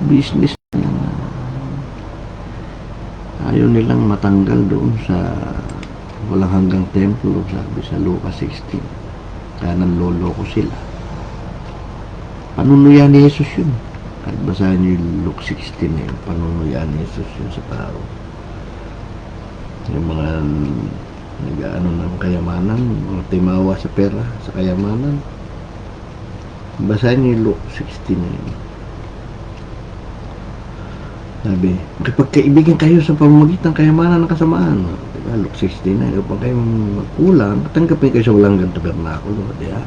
business na ayaw nilang matanggal doon sa walang hanggang templo, sabi sa Lucas 16. Kaya nanloloko sila. Panunuyan ni Jesus yun. Kahit basahin niyo yung Luke 16 eh, panunuyan ni Jesus yun sa tao. Yung mga nag-ano ng kayamanan, mga timawa sa pera, sa kayamanan. Basahin niyo Luke 16 eh. Sabi, makipagkaibigan kayo sa pamamagitan ng kayamanan ng kasamaan. Diba? Luke 16 na, upang kayo magkulang, tanggapin kayo sa walang tabernakulo. Diba?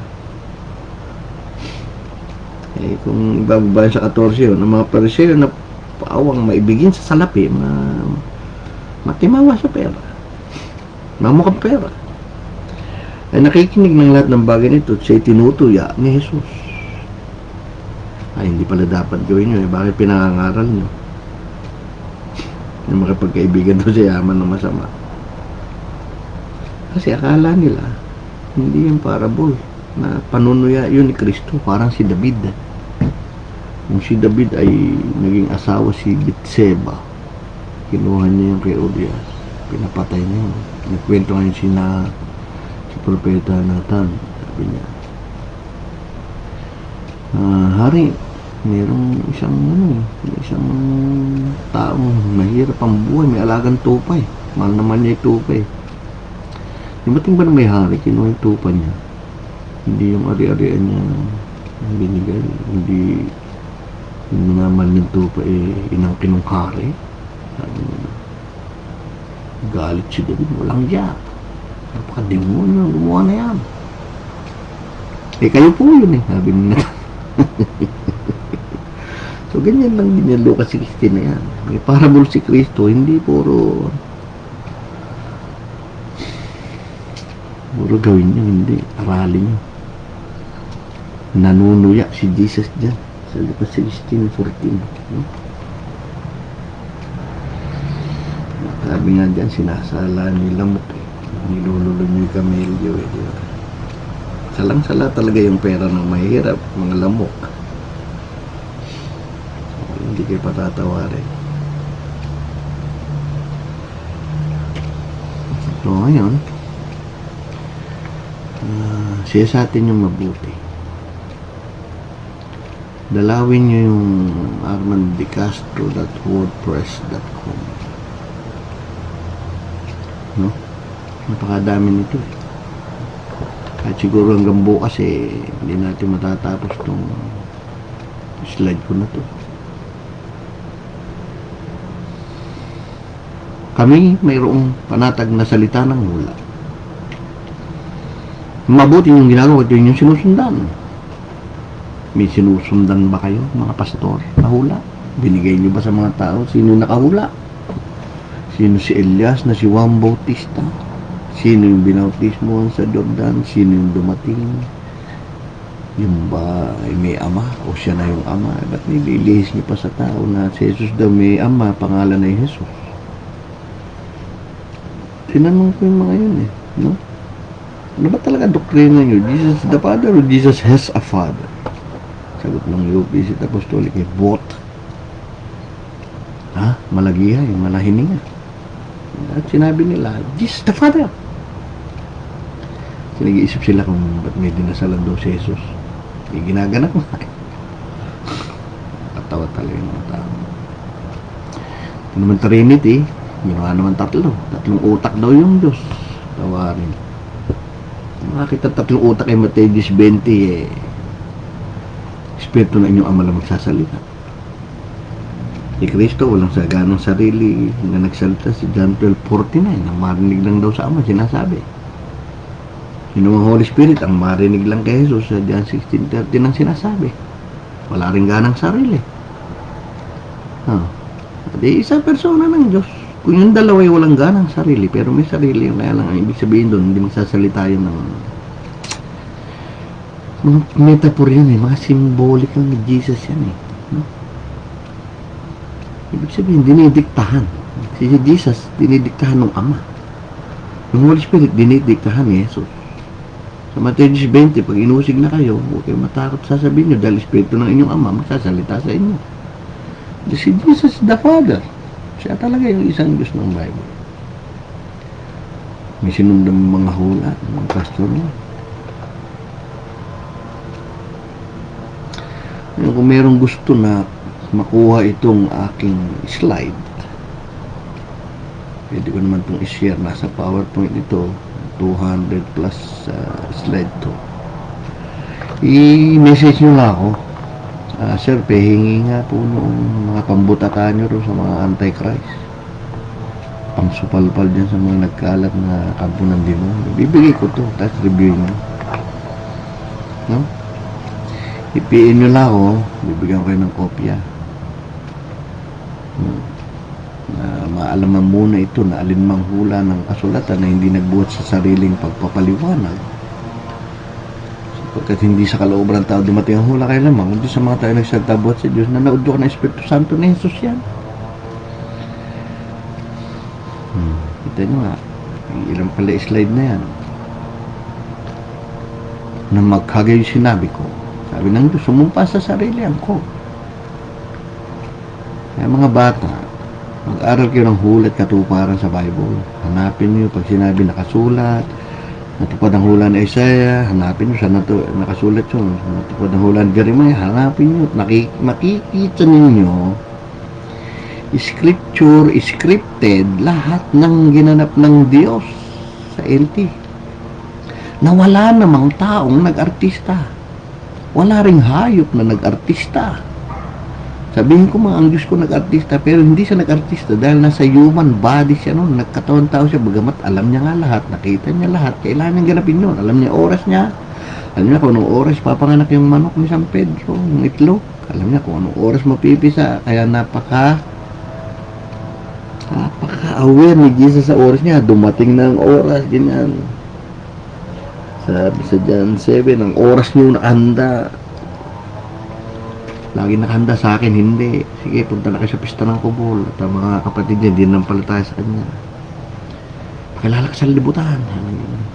Eh, kung ibababa sa 14 yun, ang mga Pariseo na paawang maibigin sa salapi, matimawa sa pera. Mamukhang pera. Ay nakikinig ng lahat ng bagay nito, siya'y tinutuya ni Jesus. Ay, hindi pala dapat gawin nyo. Eh, bakit pinangangaral nyo? Yung makipagkaibigan doon sa yaman ng masama. Kasi akala nila, hindi yung parable na panunuya yun ni Kristo. Parang si David. Yung si David ay naging asawa si Bitseba. Kinuha niya yung kay Urias. Pinapatay niya yun. Nagkwento ngayon si Propeta Nathan. Sabi niya, Hari, mayroong isang taong mahirap ang buhay, may alagang tupa eh. Mahal naman niya yung tupa eh. Dibating ba na may hari, kinuha yung tupa niya. Hindi yung ari-arian niya binigay. Hindi yung naman yung tupa eh, inangkin ng hari. Sabi niya, galit si David, walang diya. Napakademonyo, gumawa na yan. Eh, kayo po yun eh, sabi nila. So, ganyan lang din yung Lucas 16 na yan. May parable si Kristo, hindi puro gawin nyo, hindi. Aralin nyo. Nanunuya si Jesus dyan sa Lucas 16:14. No? Sabi nga dyan, sinasala nila mo eh. Nilululo nyo yung kamelyo eh. Diba? Salang-sala talaga yung pera ng mahirap, mga lamok. Hindi kayo patatawarin. So ngayon, siya sa atin yung mabuti. Dalawin nyo yung armandicastro.wordpress.com. No? Napakadami nito eh. At siguro hanggang bukas eh, hindi natin matatapos tong slide ko na to. Kami mayroong panatag na salita ng hula. Mabuti yung ginagawa ito yung sinusundan. May sinusundan ba kayo, mga pastor, na hula? Binigay nyo ba sa mga tao sino nakahula? Sino si Elias na si Juan Bautista? Sino yung binautismohan sa Jordan? Sino yung dumating? Yung ba ay may ama o siya na yung ama? Ba't nililihis niyo pa sa tao na si Jesus daw may ama, pangalan ay Jesus? Tinanong ko yung mga yun eh, no? Ano ba talaga doktrina nyo? Jesus the Father or Jesus has a Father? Sagot ng UPC Apostolic eh, both. Ha? Malagihay, malahininga. At sinabi nila, Jesus the Father. Nag-iisip sila kung ba't may dinasalan daw si Jesus. Ginaganap mo. Katawa talaga yung mga tao. Ito naman Trinity, ginawa naman tatlong utak daw yung Diyos. Tawarin. Makakita tatlong utak ay Mateo 20 eh. Espiritu na inyong ama lang magsasalita. Si Kristo walang saganang sarili na nagsalita. Si John 12:49 ang marinig lang daw sa ama sinasabi. Sino ang Holy Spirit ang marinig lang kay Jesus sa John 16:30 ang sinasabi. Wala rin ganang sarili. At isang persona ng Diyos. Kung yung dalawa ay walang ganang sarili pero may sarili yung kaya lang ang ibig sabihin doon hindi magsasalita yun ng mga metaphor yun eh, mga symbolic lang ni Jesus yan eh, no? Ibig sabihin dinidiktahan si Jesus, dinidiktahan ng Ama. Yung Holy Spirit dinidiktahan ni Jesus. Sa Mateo 20, pag inusig na kayo, huwag kayo matakot sasabihin nyo dahil Espiritu ng inyong Ama magsasalita sa inyo. Si Jesus the Father, siya talaga yung isang Diyos ng Bible. May sinundan mga hula, mga pastor niya. Kung mayroong gusto na makuha itong aking slide, pwede ko naman itong i-share. Nasa PowerPoint ito, 200 plus slide to. I-message nyo lang ako. Sir, pahingi nga po noong mga pambutaka nyo ro sa mga antichrist. Pangsupalpal dyan sa mga nagkalat na kampo ng demonyo. Bibigay ko to, tapos review nyo. No? I-PN nyo lang ako, bibigyan ko kayo ng kopya. Maalaman muna ito na alinmang hula ng kasulatan na hindi nagbuhat sa sariling pagpapaliwanag. Sapagkat hindi sa kalooban ng tao dumating ang hula kay lamang, kundi sa mga tayo nagsagtabuhat sa Diyos na naudyo ka ng Espiritu Santo na Jesus yan. Kita nyo nga, ilang pala slide na yan. Na maghagay yung sinabi ko. Sabi ng Diyos, sumumpa sa sarili ko. Kaya mga bata, mag-aral kayo ng hula at katuparan sa Bible. Hanapin niyo pag sinabi nakasulat, natupad ang hula ni Isaiah, hanapin niyo saan nakasulat yun. Natupad ang hula ni Jeremiah, hanapin niyo. Makikita ninyo, scripture, scripted, lahat ng ginanap ng Diyos sa LT. Na wala namang taong nag-artista. Wala ring hayop na nag-artista. Sabihin ko ang Diyos ko nag-artista, pero hindi siya nag-artista dahil nasa human body siya noon, nagkataon tao siya, bagamat alam niya nga lahat, nakita niya lahat, kailangan niyang ganapin yun, alam niya oras niya, alam niya kung anong oras papanganak yung manok ni San Pedro, yung itlog, alam niya kung anong oras mapipisa, kaya napaka-aware ni Jesus sa oras niya, dumating na ang oras, ganyan. Sabi sa John 7, ang oras niyo nakahanda. Lagi nakahanda sa akin, hindi. Sige, punta na kayo sa pista ng kubol. At ang mga kapatid niya, hindi nampalataya sa kanya. Pakilala ka sa libutan.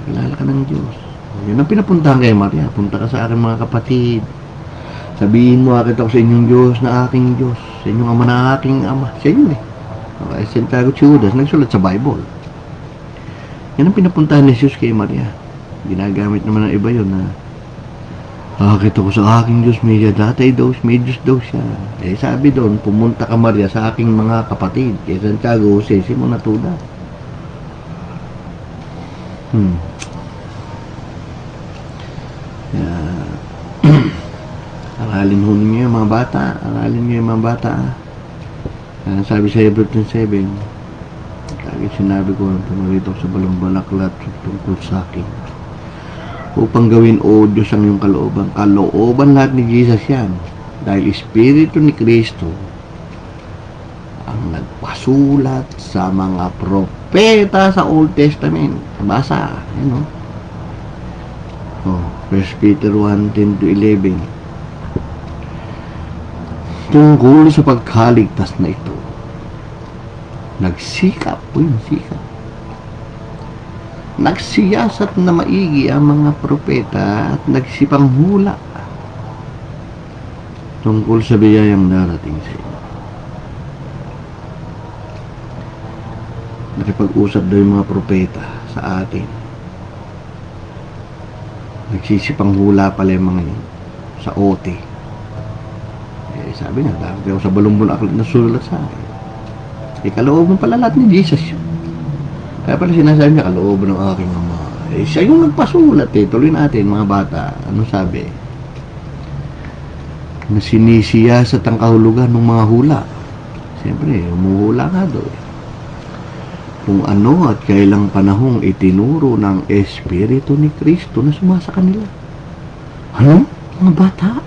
Pakilala ka ng Diyos. Yun ang pinapuntahan kay Maria. Punta ka sa akin mga kapatid. Sabihin mo, akit ako sa inyong Diyos na aking Diyos. Sa inyong ama na aking ama. Siya yun eh. Okay, Santiago Judas, nagsulat sa Bible. Yan ang pinapuntahan ni Jesus kay Maria. Ginagamit naman ng iba yun na akit ako sa aking Diyos, may Diyos daw siya. Eh sabi doon, pumunta ka Maria sa aking mga kapatid. Kay Santiago, Jose, mo natuda. Aralin ho ninyo yung mga bata. Aralin nyo yung mga bata. Sabi sa Hebrew 7, lagi sinabi ko, pumarito sa balaklat tungkol sa akin. Upang gawin o Diyos ang iyong kalooban. Kalooban lahat ni Jesus yan. Dahil Espiritu ni Kristo ang nagpasulat sa mga propeta sa Old Testament. Basa. Yan o. 1 Peter 1:10-11. Tungkol sa pagkaligtas na ito. Nagsikap. Nagsiyasat na maigi ang mga propeta at nagsipanghula tungkol sa biyayang darating sa inyo. Nakipag-usap daw yung mga propeta sa atin. Nagsisipanghula pala yung mga yun sa OT. Sabi niya, dahil ako sa balumbon aklat na sulat sa akin. Kalooban pala lahat ni Jesus yun. Kaya pala sinasabi niya, kalooban ng aking ama. Siya yung nagpasulat eh. Tuloy natin mga bata. Ano sabi? Na sinisiyasat ang kahulugan ng mga hula. Siyempre, umuhula nga doon. Kung ano at kailang panahong itinuro ng Espiritu ni Kristo na sumasa kanila. Ano? Mga bata?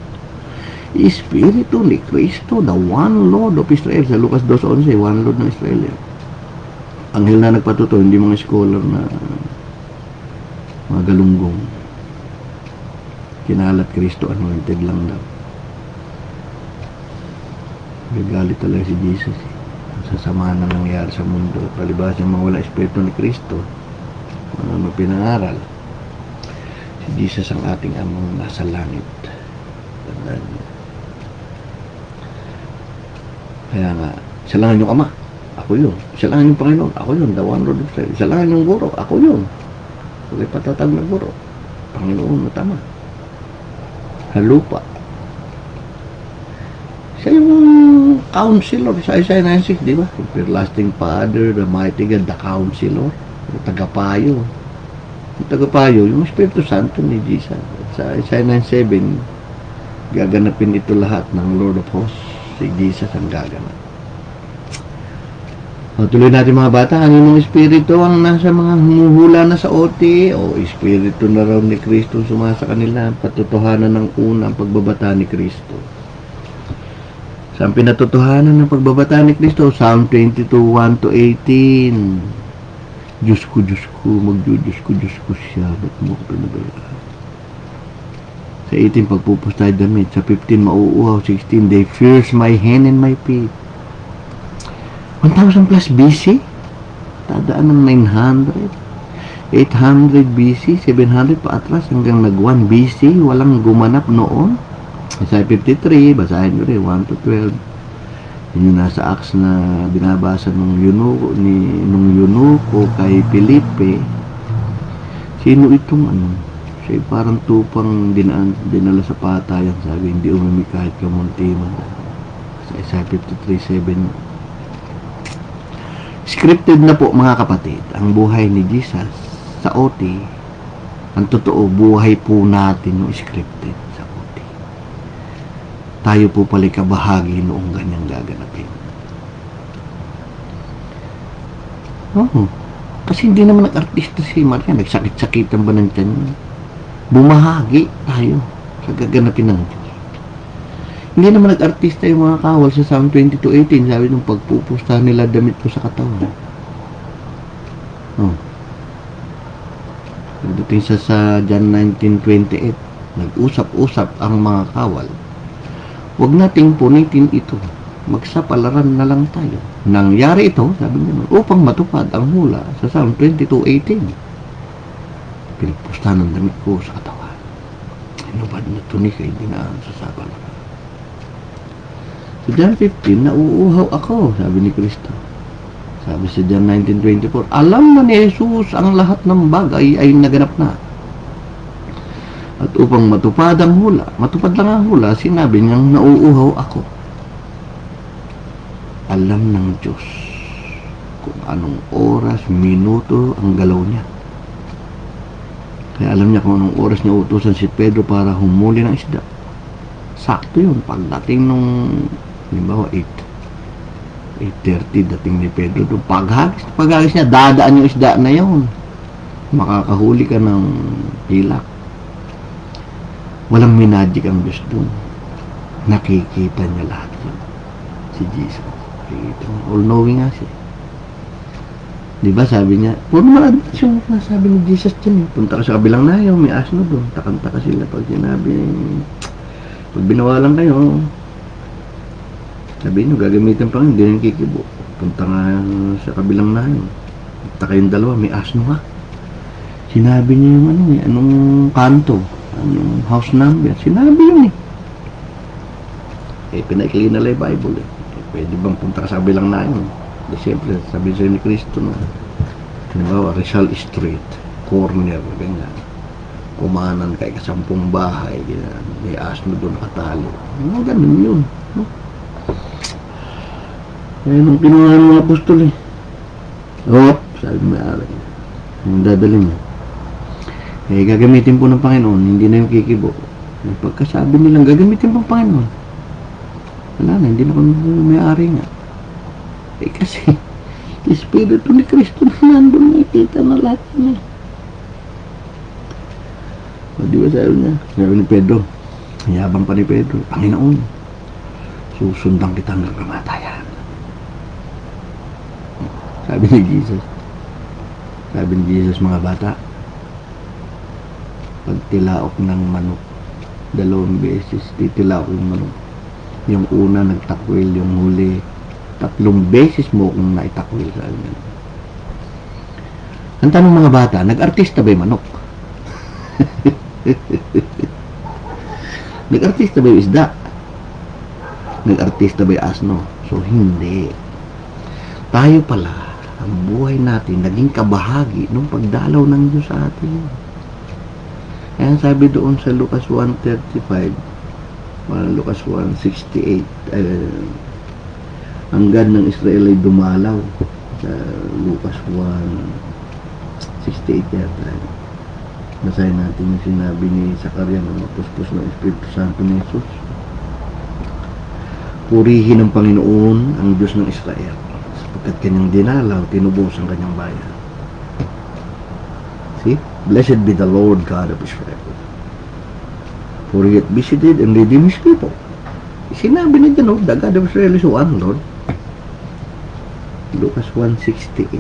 Espiritu ni Kristo, the one Lord of Israel. Sa Lucas 2:11, one Lord ng Israel. Anghel na nagpatuto, hindi mga scholar na mga galunggong. Kinalat Kristo, anointed lang daw. Nagalit talaga si Jesus. Sasama na nangyari sa mundo. Palibas yung mawala Espiritu ni Kristo. Ano pinangaral? Si Jesus ang ating amang nasa langit. Tandaan niyo. Kaya nga, siya lang yung ama. Ako yun. Siya lang yung Panginoon. Ako yun. The one Lord of Israel. Siya lang yung guro. Ako yun. Kung patatag na guro. Panginoon na tama. Halupa. Siya yung counselor sa Isaiah 9:6, di ba? Everlasting Father, the mighty God, the counselor. Yung tagapayo. Yung tagapayo, yung Espiritu Santo ni Jesus. At sa Isaiah 9:7, gaganapin ito lahat ng Lord of Hosts. Si Jesus ang gaganap. Tuloy natin mga bata, kaninong espiritu ang nasa mga humuhula na sa OT o espiritu na raw ni Kristo sumasa kanila, patutuhanan ng unang pagbabata ni Kristo. Saan pinatutuhanan ng pagbabata ni Kristo? Psalm 22:1-18. Diyos ko, Diyos ko siya, ba't mo ko pinabayaan? Sa 18, pagpupos tayo damit. Sa 15, mauuhaw. 16, they pierce my hand and my feet. 1,000 plus BC? Tadaan ng 900. 800 BC, 700 paatras hanggang nag-1 BC. Walang gumanap noon. Sa 53, basahin nyo rin, 1-12. Yun yung nasa Acts na binabasa nung Eunuko kay Felipe. Sino itong ano? Siya parang tupang dinala sa patayan, sabi, hindi umimi kahit kamunti man. Sa Isaiah 53:7. Scripted na po mga kapatid, ang buhay ni Jesus sa OT. Ang totoo, buhay po natin yung scripted sa OT. tayo po pala kabahagi noong ganyang gaganapin. Oo. Kasi hindi naman nag-artista si Maria. Nagsakit-sakitan ba ng tiyan niya? Bumahagi tayo sa gaganapin ng Diyos. Hindi naman nag-artista yung mga kawal sa Psalm 22:18. Sabi nung pagpupustahan nila damit ko sa katawan. Oh. Pagdating sa John 19:28, nag-usap-usap ang mga kawal. Huwag nating punitin ito. Magsapalaran na lang tayo. Nangyari ito, sabi niya, upang matupad ang hula sa Psalm 22:18. Pinagpustahan ng damit ko sa katawan. Inubad na tunika, hindi na sa sapalaran. Sa John 15, nauuhaw ako, sabi ni Kristo. Sabi sa John 19:24, alam na ni Jesus ang lahat ng bagay ay naganap na. At upang matupad ang hula, matupad lang ang hula, sinabi niyang nauuhaw ako. Alam ng Diyos kung anong oras, minuto ang galaw niya. Kaya alam niya kung anong oras niya utusan si Pedro para humuli ng isda. Sakto yun. Pagdating nung, halimbawa, 8:30 dating ni Pedro doon. Paghagis niya, dadaan yung isda na yun. Makakahuli ka ng pilak. Walang minagic ang Diyos doon. Nakikita niya lahat yun. Si Jesus. Nakikita niya. All-knowing nga siya. Diba sabi niya, puro naman yung nasabi ni Jesus dyan. Punta ka sa kabilang layo, may asno doon. Takanta sila pag sinabi, pag binawalan kayo, sabi nyo, gagamitin pa rin, hindi rin kikibo. Punta nga sa kabilang layo. Punta kayong dalawa, may asno ha. Sinabi niya yung anong kanto, anong house number. Sinabi yun pinaikli na lang yung Bible pwede bang punta ka sa kabilang layo? Siyempre, sabi sa'yo ni Kristo na, halimbawa, Rizal Street, corner, ganyan. Kumanan kay kasampung bahay, ganyan. May asno doon nakatali. Ganun yun. No? Kaya nung kinuha ng mga apostol sabi may-ari. Yung dadali niya. Gagamitin po ng Panginoon, hindi na yung kikibo. Pagkasabi nilang gagamitin po ng Panginoon, wala na, hindi na kung may-ari nga. Kasi Espiritu ni Kristo na nandun, nakikita na lahat niya. Di ba sabi niya? Sabi ni Pedro, yabang pa ni Pedro, Panginoon, susundan kita ng kamatayan. Sabi ni Jesus, mga bata, pag tilaok ng manok, 2 beses titilaok yung manok. Yung una nagtakwil, yung huli 3 beses mo kung naitakwil sa akin. Ang tanong mga bata, nag-artista ba yung manok? Nag-artista ba yung isda? Nag-artista ba yung asno? So, hindi. Tayo pala, ang buhay natin, naging kabahagi nung pagdalaw ng Diyos sa atin. Kaya sabi doon sa Lucas 1:35, Lucas 1:68, ang God ng Israel ay dumalaw. Sa Lucas 1:68 yata. Basahin natin yung sinabi ni Zakaria ng mapuspos ng Espiritu Santo ni Jesus. Purihin ng Panginoon ang Diyos ng Israel, sapagkat kanyang dinalaw, tinubos ang kanyang bayan. See? Blessed be the Lord God of Israel, for he hath visited and redeemed his people. Sinabi na dyan, the God of Israel is one Lord. Lucas 1:68.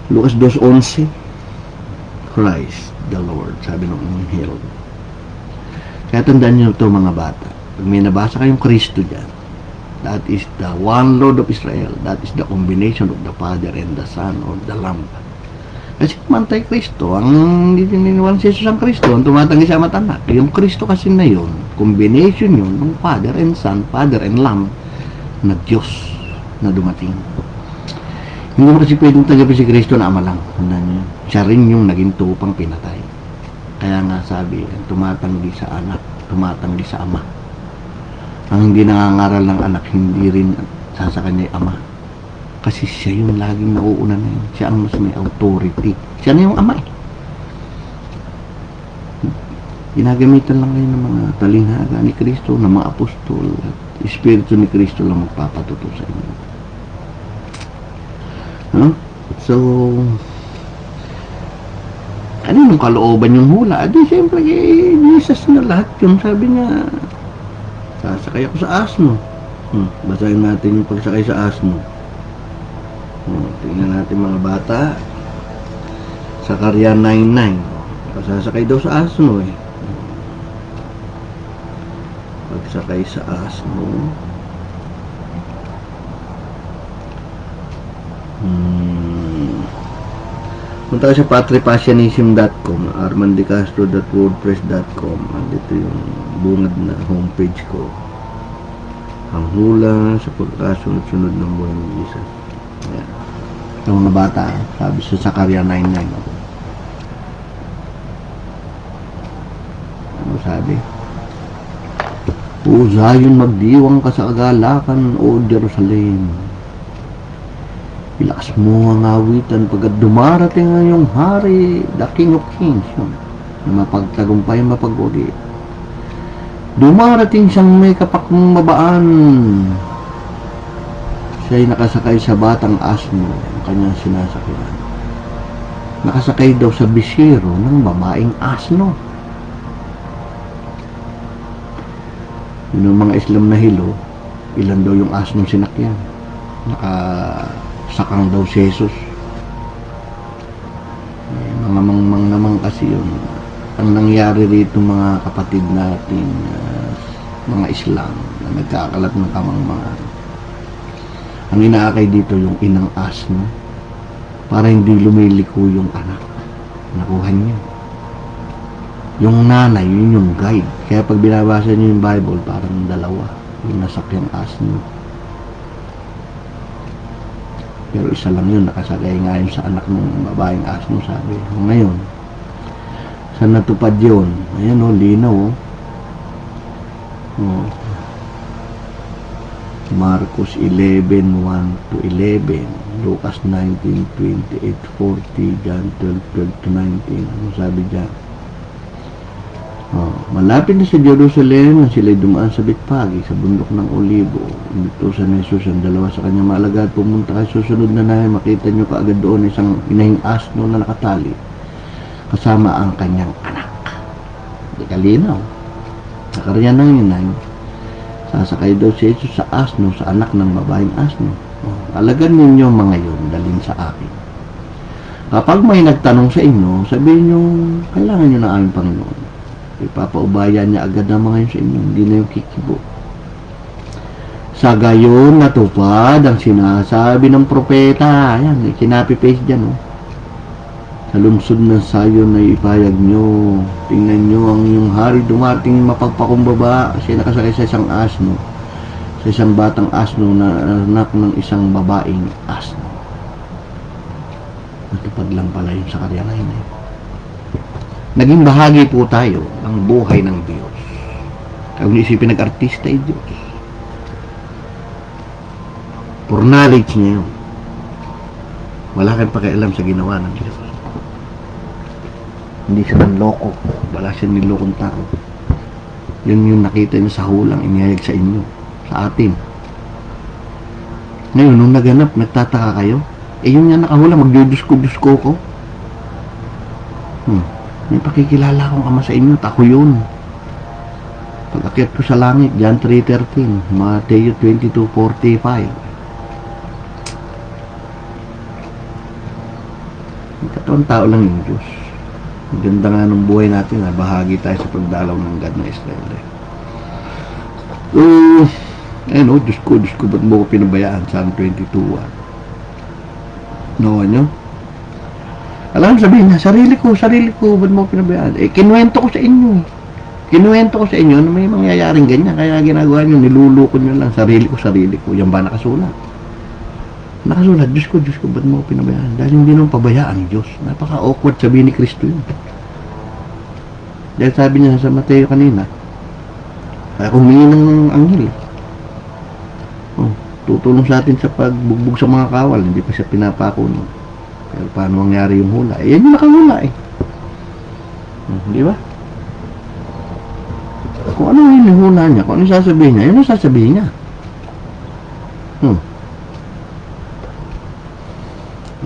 Lucas 2:11, Christ the Lord, sabi ng Anghel. Kaya tandaan nyo ito mga bata, pag may nabasa kayong Kristo dyan, that is the one Lord of Israel, that is the combination of the Father and the Son or the Lamb. Kasi mantay Kristo, ang niniwala si Jesus ang Kristo, ang tumatanggi sa matanak. Yung Kristo kasi na yun, combination yun ng Father and Son, Father and Lamb na Diyos na dumating. Hindi mo kasi pwedeng tagapin si Kristo na ama lang. Siya rin yung naging tupang pinatay. Kaya nga sabi, tumatanggi sa anak, tumatanggi sa ama. Ang hindi nangangaral ng anak, hindi rin sa kanya ama. Kasi siya yung laging nauuna na yun. Siya ang mas may authority. Siya na yung ama Ginagamitan lang kayo ng mga talinghaga ni Kristo, ng mga apostol, at Espiritu ni Kristo lang magpapatuto sa inyo. Ano? So, ano yung kalooban yung hula? Adi, siyempre, Jesus na lahat yun. Sabi niya, sasakay ako sa asno. Basahin natin yung pagsakay sa asno. Tingnan natin mga bata. Sakarya 9:9. Sasakay daw sa asno eh. Pagsakay sa asno. Punta ka sa patripassionism.com, armandicastro.wordpress.com. Dito yung bungad na homepage ko. Ang hula sa pagkasunod-sunod ng buhay ni Jesus. Ayan. Yung mga bata, sabi sa Sakarya 9:9 ako. Ano sabi? O Zion, magdiwang ka sa agalakan, O Jerusalem. Ilakas mo ang awitan pagkat dumarating ang iyong hari, the King of Kings, yun, na mapagtagumpay, mapag-uli. Dumarating siyang may kapakmabaan. Siya'y nakasakay sa batang asno, ang kanyang sinasakyan. Nakasakay daw sa bisiro ng babaeng asno. Yun yung mga Islam na hilo, ilan daw yung asnong sinakyan. Sakang daw si Jesus. Mga mangmang naman kasi yun. Ang nangyari rito mga kapatid natin, mga Islam na nagkakalat ng kamangmangan. Ang inaakay dito yung inang asno para hindi lumiliko yung anak. Nakuha niya. Yung nanay, yun yung guide. Kaya pag binabasa niyo yung Bible, parang dalawa. Yung nasakyang asno. Pero isa lang yun, nakasagay ngayon sa anak ng babaeng asno, sabi. Ngayon, saan natupad yun? Ayan o, linaw o. Marcos 11:1-11, Lucas 19:28-40, John 12:12-19. Ano sabi dyan? Malapit na sa Jerusalem nang sila'y dumaan sa Betpagi, sa bundok ng Olibo. Inutusan ni Jesus ang dalawa sa kanyang mga alagad, pumunta kayo susunod na namin, makita nyo kaagad doon isang inahing asno na nakatali kasama ang kanyang anak. Di kalinaw. Sakarya ng inay, sasakay daw si Jesus sa asno, sa anak ng babaeng asno. Alagad ninyo mga yun, dalhin sa akin. Kapag may nagtanong sa inyo, sabihin nyo, kailangan nyo ng aming Panginoon. Ipapaubayan niya agad ang mga yun sa inyo, hindi na yung kikibo. Sa gayon natupad ang sinasabi ng propeta. Ayan, kinapi-paste dyan, oh. Sa lungsod ng Sayon ay ipayag nyo, tingnan nyo ang iyong hari dumating mapagpakumbaba, siya nakasakay sa isang asno, sa isang batang asno na anak ng isang babaeng asno. Natupad lang pala yung sa Sakarya 9. Naging bahagi po tayo ng buhay ng Diyos. Kung isipin nag-artista ay Diyos. For knowledge niya yun. Wala kang pakialam sa ginawa ng Diyos. Hindi siya nanloko. Wala siya nilokong tao. Yun yung nakita niyo sa hulang inihayag sa inyo, sa atin. Ngayon, nung naganap, nagtataka kayo, yun nga nakahula, magdudusko-dusko ko. May pakikilala akong ama sa inyo, ako yun. Pag-akyat ko sa langit, John 3:13, Matthew 22:45. Katawang tao lang yung Diyos. Ang ganda nga ng buhay natin, bahagi tayo sa pagdalaw ng God ng Israel. Diyos ko, ba't mo ko pinabayaan? Psalm 22:1. Nawa nyo? Alam, sabihin niya, sarili ko, ba't mo pinabayaan? Kinuwento ko sa inyo. Kinuwento ko sa inyo na may mangyayaring ganyan. Kaya ginagawa nyo, niluluko nyo lang, sarili ko. Yan ba nakasulat? Nakasulat, Diyos ko, ba't mo pinabayaan? Dahil hindi naman pabayaan ni Diyos. Napaka-awkward sabihin ni Kristo yun. Dahil sabi niya sa Mateo kanina, kaya humingi ng anghel. Tutulong sa atin sa pagbugbog sa mga kawal, hindi pa siya pinapako nun. Pero paano mangyari yung hula? Yan yung nakahula eh. Di ba? Kung ano yung hinihula niya, kung ano yung sasabihin niya, yun ang sasabihin niya.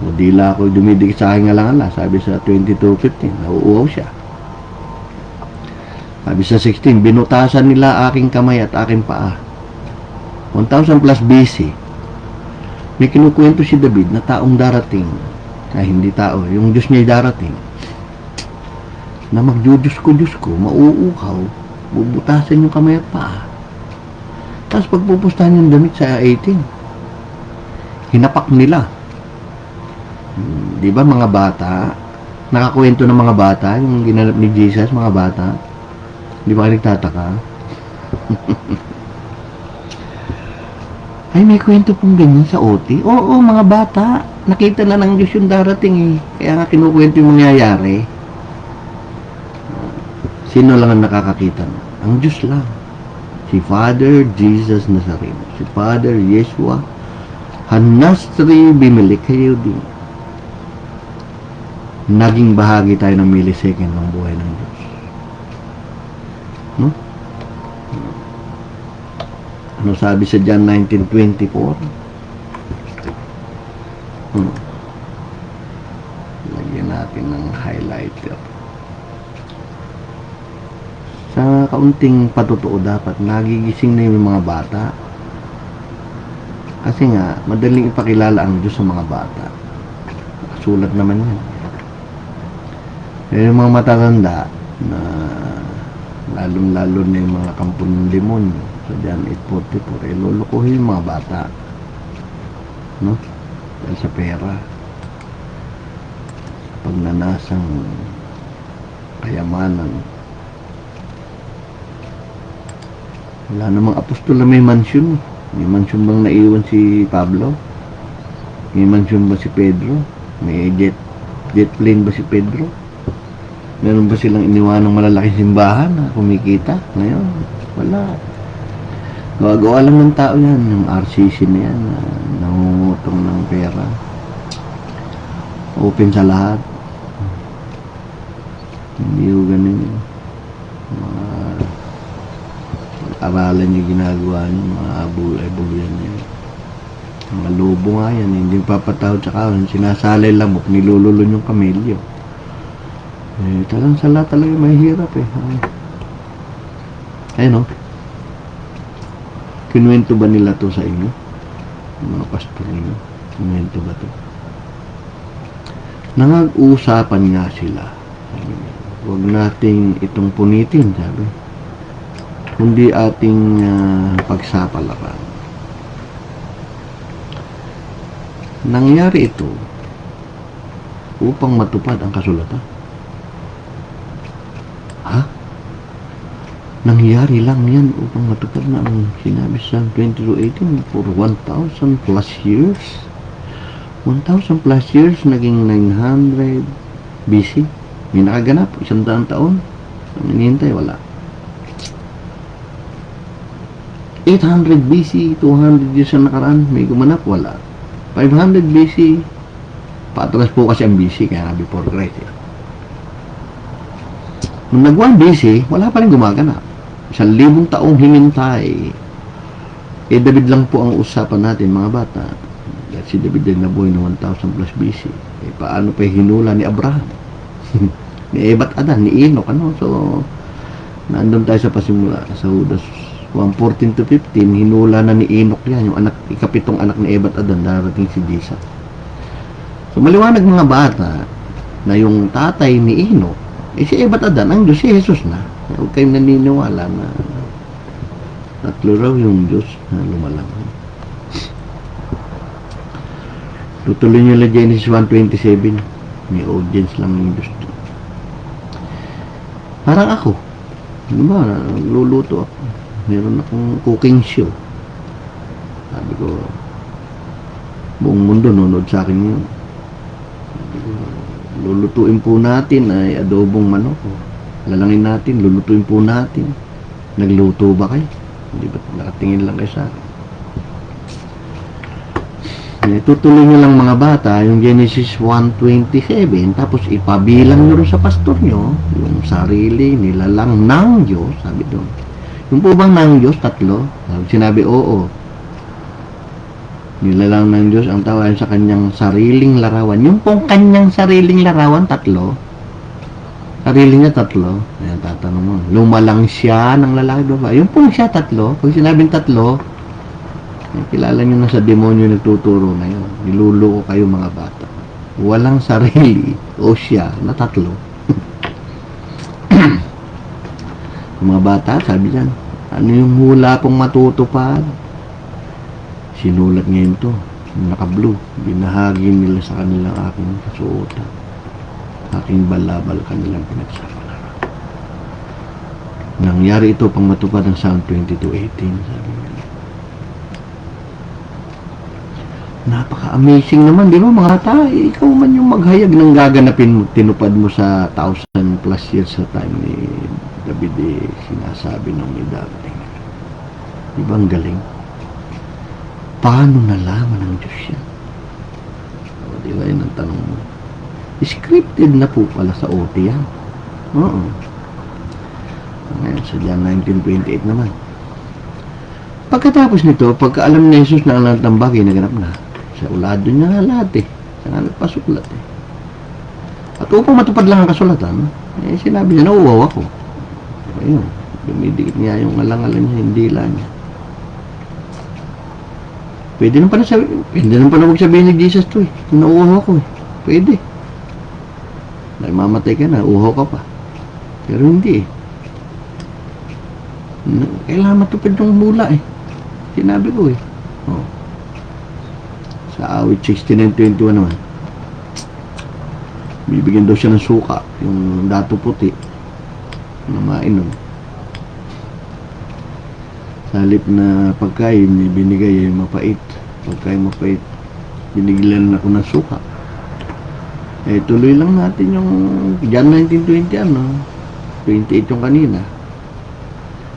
O dila ako dumidikit sa aking alangala, sabi sa 22:15, nauuhaw siya. Sabi sa 16, binutasan nila aking kamay at aking paa. 1000 plus BC, may kinukwento si David na taong darating, ay hindi tao, yung Diyos niya darating, na Diyos ko, mauuhaw, bubutasan yung kamay at paa. Tapos pagpupustahan yung damit sa 18, hinapak nila. Di ba mga bata, nakakwento ng mga bata, yung ginanap ni Jesus, mga bata, di ba kayo nagtataka? Ay, may kwento pong ganyan sa OT. Oo, mga bata, nakita na ng Diyos yung darating eh. Kaya nga kinukwento yung mangyayari. Sino lang ang nakakakita na? Ang Diyos lang. Si Father Jesus Nazareno. Si Father Yeshua Hanastri Bimelikayo din. Naging bahagi tayo ng millisecond ng buhay ng Diyos. No? Ano sabi sa John 19:24? Lagyan natin ng highlighter. Sa kaunting patutuo dapat nagigising na yung mga bata. Kasi nga, madaling ipakilala ang Diyos sa mga bata. Sulat naman yan. Pero yung mga matatanda na lalong-lalo na yung mga kampo ng limon sa John 8:44, lulukuhin yung mga bata, no? Dahil sa pera, pagnanasang kayamanan. Wala namang apostol na may mansyon. May mansyon bang naiwan si Pablo? May mansyon ba si Pedro? May jet plane ba si Pedro? Meron ba silang iniwan ng malalaking simbahan na kumikita? Ngayon, wala. Gawa lang ng tao yan, yung RCC na yan, nangungutong ng pera. Open sa lahat. Hindi ko ganun yun. Mga aralan niyo ginagawa niyo, mga abul yan yun. Mga lobo nga yan, hindi papatawad sa kawan. Sinasalay lamok, nilululon yung kamelyo. Eh, talang sala talaga mahirap eh. Ayun o. Kinuwento ba nila to sa inyo? Mga pastor ninyo? Kinuwento ba to? Nangag-usapan nga sila. Huwag nating itong punitin, sabi. Kundi ating pagsapalaran. Nangyari ito upang matupad ang kasulatan. Ha? Nangyari lang yan upang matupad na ang sinabi sa 22:18 for 1,000 plus years. 1,000 plus years naging 900 BC. May nakaganap, 100 taon. Ang hinihintay, wala. 800 BC, 200 years ang nakaraan, may gumanap, wala. 500 BC, patras po kasi ang BC, kaya nga before Christ. Nung nag-1 BC, wala pa rin gumaganap. 1,000 taong hinintay. Eh, David lang po ang usapan natin, mga bata. Dahil si David din nabuhay ng 1,000 plus BC. Eh, paano pa hinula ni Abraham? Ni Ebat Adan, ni Enoch, ano? So, nandun tayo sa pasimula, sa Judas 1:14 to 15, hinula na ni Enoch yan, yung anak, ikapitong anak ni Ebat Adan, darating si Jesus. So, maliwanag mga bata, na yung tatay ni Enoch, eh si Ebat Adan, ang Diyos, si Jesus na. Huwag kayong naniniwala na tatlo raw yung Diyos na lumalang. Tutuloy nyo lang Genesis 1:27. May audience lang yung Diyos. Parang ako. Diba, luluto ako. Meron akong cooking show. Sabi ko, buong mundo nunod sa akin yun. Sabi ko, lulutuin po natin ay adobong manok. Lalangin natin, lulutuin po natin. Nagluto ba kayo? Hindi ba nakatingin lang kayo sa akin? Tutuloy nyo lang mga bata yung Genesis 1:27, tapos ipabilang nyo rin sa pastor nyo yung sarili nilalang ng Diyos, sabi doon. Yung po bang ng Diyos, tatlo? Sinabi, oo. Nilalang ng Diyos ang tao sa kanyang sariling larawan. Yung pong kanyang sariling larawan, tatlo. Sarili niya, tatlo. Ayan, tatanong mo. Lumalang siya ng lalaki babae. Yung pong siya, tatlo. Pag sinabing tatlo, kilala nyo na sa demonyo nagtuturo na yun. Niluloko kayo mga bata. Walang sarili o siya na tatlo. Mga bata, sabi niyan, ano yung hula pong matutupad? Sinulat ngayon to, naka-blue. Binahagi nila sa kanilang aking kasuotan. Aking balabal kanilang pinagsapalaran. Nangyari ito pang matupad ng Psalm 22:18, sabi niya. Napaka-amazing naman, di ba mga bata? Ikaw man yung maghayag ng gaganapin mo, tinupad mo sa 1,000 plus years sa time ni David, sinasabi ng may dating. Di ba ang galing? Paano nalaman ng Diyos yan? O, di ba yun ang tanong mo? Scripted na po pala sa OT yan. Oo. Ngayon, sa John 19:28 naman. Pagkatapos nito, pagkaalam ni Jesus na ang lahat ng bagay naganap na, sa ulado niya nga lahat sa nga nagpasulat At upang matupad lang ang kasulatan, sinabi niya, nauuwaw ako. Ayun, dumidikit niya yung alang-alang niya, hindi lang niya. Pwede naman pala magsabihin ni Jesus to nauuhaw ako Pwede. Dahil mamatay ka na, uhaw ka pa. Pero hindi Kailangan matupad yung mula Sinabi ko Sa awit 69:21 naman. Bibigyan daw siya ng suka, yung dato puti na mainom. Sa halip na pagkain, binigay mapait. Pagkain mapait, binigyan ako ng suka. Tuloy lang natin yung John 19:20 28 yung kanina.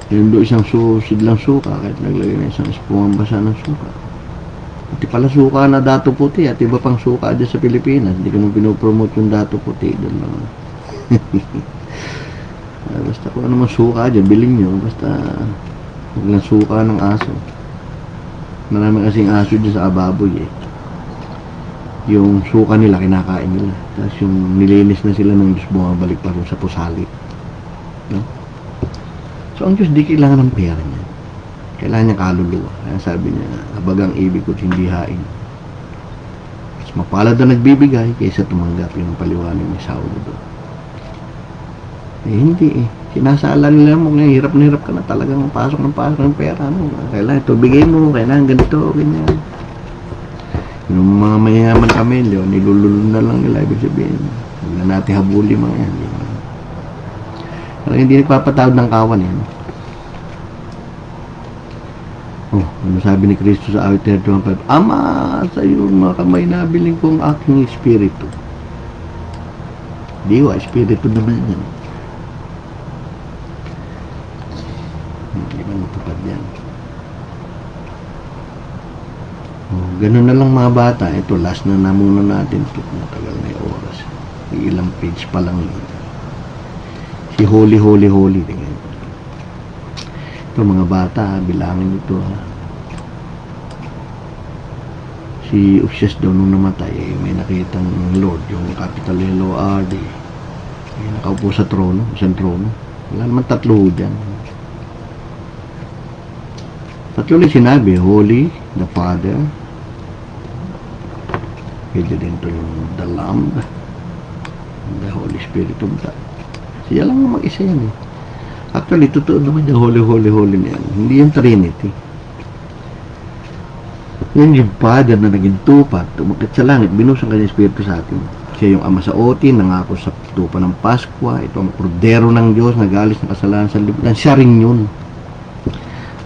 Yung doon isang sidlang suka, kahit naglagay na isang spumang basa ng suka. Pati pala suka na dato puti at iba pang suka dyan sa Pilipinas. Hindi ko nung pinopromote yung dato puti doon lang. Basta kung ano man suka dyan, bilhin nyo. Basta huwag lang suka ng aso. Marami kasing aso dyan sa ababoy Yung suka nila kinakain nila. Tapos yung nilinis na sila ng Diyos, bumabalik pa rin sa pusali. No? So ang Diyos di kailangan ng pera niya. Kailangan niya kaluluwa. Kaya sabi niya, habagang ibig ko hindi hain. Mas mapalad na nagbibigay kaysa tumanggap yung paliwanag ni Saulo doon. Hindi Sinasala nila mo ngayon, hirap na hirap ka na talagang pasok ng pera. Kailangan ito, bigay mo, kailangan ganito, ganyan. Yung mga mayayaman kami, nilululo na lang nila, ibig sabihin. Huwag na natin habuli mga yan. Pero hindi nagpapatawad ng kawan ano sabi ni Kristo sa awit 31:5? Ama, sa iyo mga kamay nabiling kong aking espiritu. Diwa, espiritu naman yan. Hindi ba natupad yan? Ganun na lang mga bata. Ito, last na muna natin. Matagal na yung oras. Ilang page pa lang yun. Si Holy. Tingnan. Ito mga bata, bilangin ito Si Usyas daw nung namatay, may nakitang Lord, yung capital L-O-R-D. May nakaupo sa trono, isang trono. Wala naman tatlo dyan. Tatlo ulit sinabi, Holy, the Father. Pwede din ito yung the Lamb, the Holy Spirit of God. Siya lang mag-isa yan Actually, totoo naman yung holy na yan. Hindi yung Trinity. Yan yung Father na naging tupa, tumakit sa langit, binus ang kanyang Espiritu sa atin. Siya yung Ama sa OT, nangako sa tupa ng Paskwa, ito ang kordero ng Diyos, nagalis ng kasalanan sa lipunan. Siya rin yun.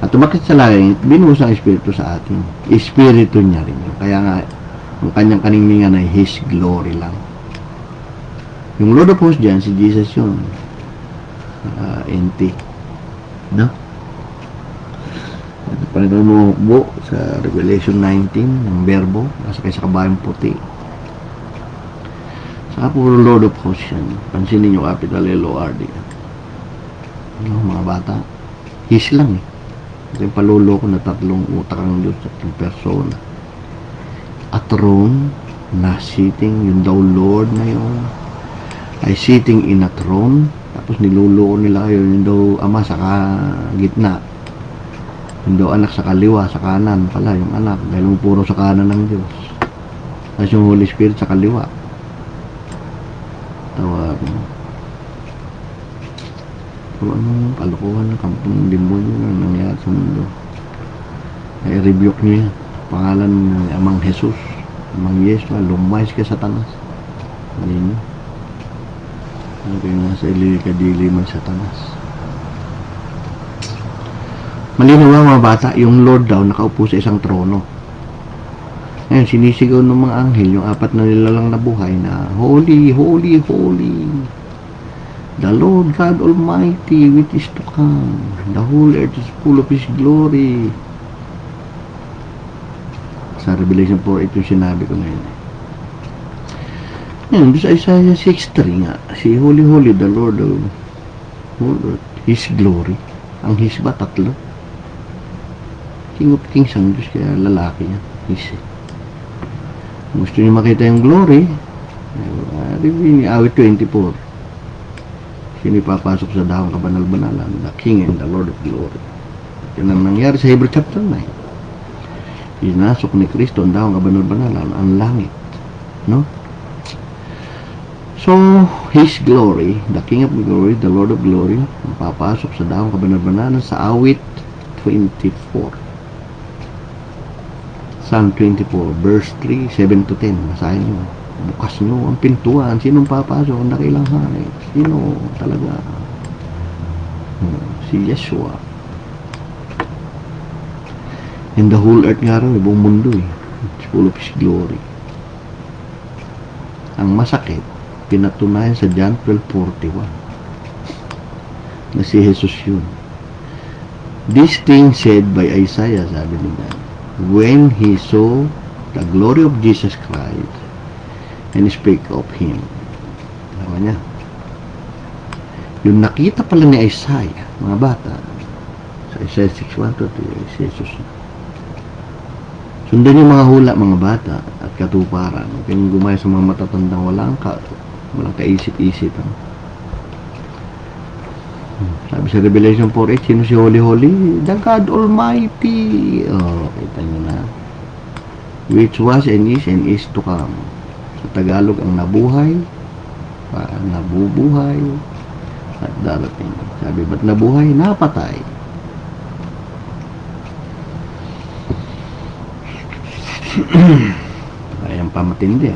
At tumakit sa langit, binus ang Espiritu sa atin. Espiritu niya rin yun. Kaya nga, ang kanyang kaningningan ay His glory lang. Yung Lord of Hosts dyan, si Jesus yun. NT. No? Panginoon mo hukbo sa Revelation 19, yung verbo, nasa kayo sa kabayang puti. Saka puro Lord of Hosts yan. Pansinin nyo, capital L-O-R-D. Ano, mga bata? His lang eh. Kasi paluloko na tatlong utak ang Diyos, tatlong persona. A throne na sitting, yung daw Lord na yun, ay sitting in a throne. Tapos niluloko nila kayo, yung daw Ama sa gitna, yung daw anak sa kaliwa, sa kanan pala yung anak, dahil puro sa kanan ng Diyos. Tapos yung Holy Spirit sa kaliwa. Tawag. Kung anong kalokohan ng kampong demonyo na nangyari sa mundo. Ay rebuke niyo yan. Pangalan ng Amang Jesus, Amang Yeswa, lumayas ka Satanas. Hindi niyo. Ano kayo nasa ilikadili man Satanas. Malinaw ba mga bata, yung Lord daw nakaupo sa isang trono. Ngayon, sinisigaw ng mga anghel, yung apat na nilalang na buhay na, Holy, Holy, Holy, the Lord God Almighty, which is to come. The whole earth is full of His glory. Sa Revelation 4:8 yung sinabi ko ngayon. Ngayon, sa Isaiah 6:3 nga, si Holy, Holy, the Lord of whole earth, His glory. Ang His ba? Tatlo. King of Kings ang Diyos, kaya lalaki yan. His. Gusto niyo makita yung glory, review niya, awit 24. Sino papasok sa dahong kabanal-banalan? The King and the Lord of Glory. Yan ang nangyari sa Hebrew chapter 9. Inasok ni Kristo ang dahong kabanal-banalan, ang langit. No? So, His glory, the King of Glory, the Lord of Glory, papasok sa dahong kabanal-banalan sa awit 24. Psalm 24, verse 3, 7-10. Masahin nyo. Bukas nyo ang pintuan. Sinong papasok? Ang dakilang hari. Sino talaga? Si Yeshua. And the whole earth nga rin, buong mundo eh. It's full of His glory. Ang masakit, pinatunayan sa John 12:41 na si Jesus yun. This thing said by Isaiah, sabi nila, when he saw the glory of Jesus Christ and spake of Him. Alam niya. Yung nakita pala ni Isaiah, mga bata, sa Isaiah 6:1-2, si Jesus. Sundan yung mga hula, mga bata, at katuparan. Huwag kayong gumaya sa mga matatandang walang kaisip-isip. Sabi sa Revelation 4:8, sino si Holy Holy? The God Almighty. Kita nyo na. Which was and is to come. Sa Tagalog, ang nabuhay, nabubuhay, at darating. Sabi, ba't nabuhay? Napatay. Ayan pa matindi.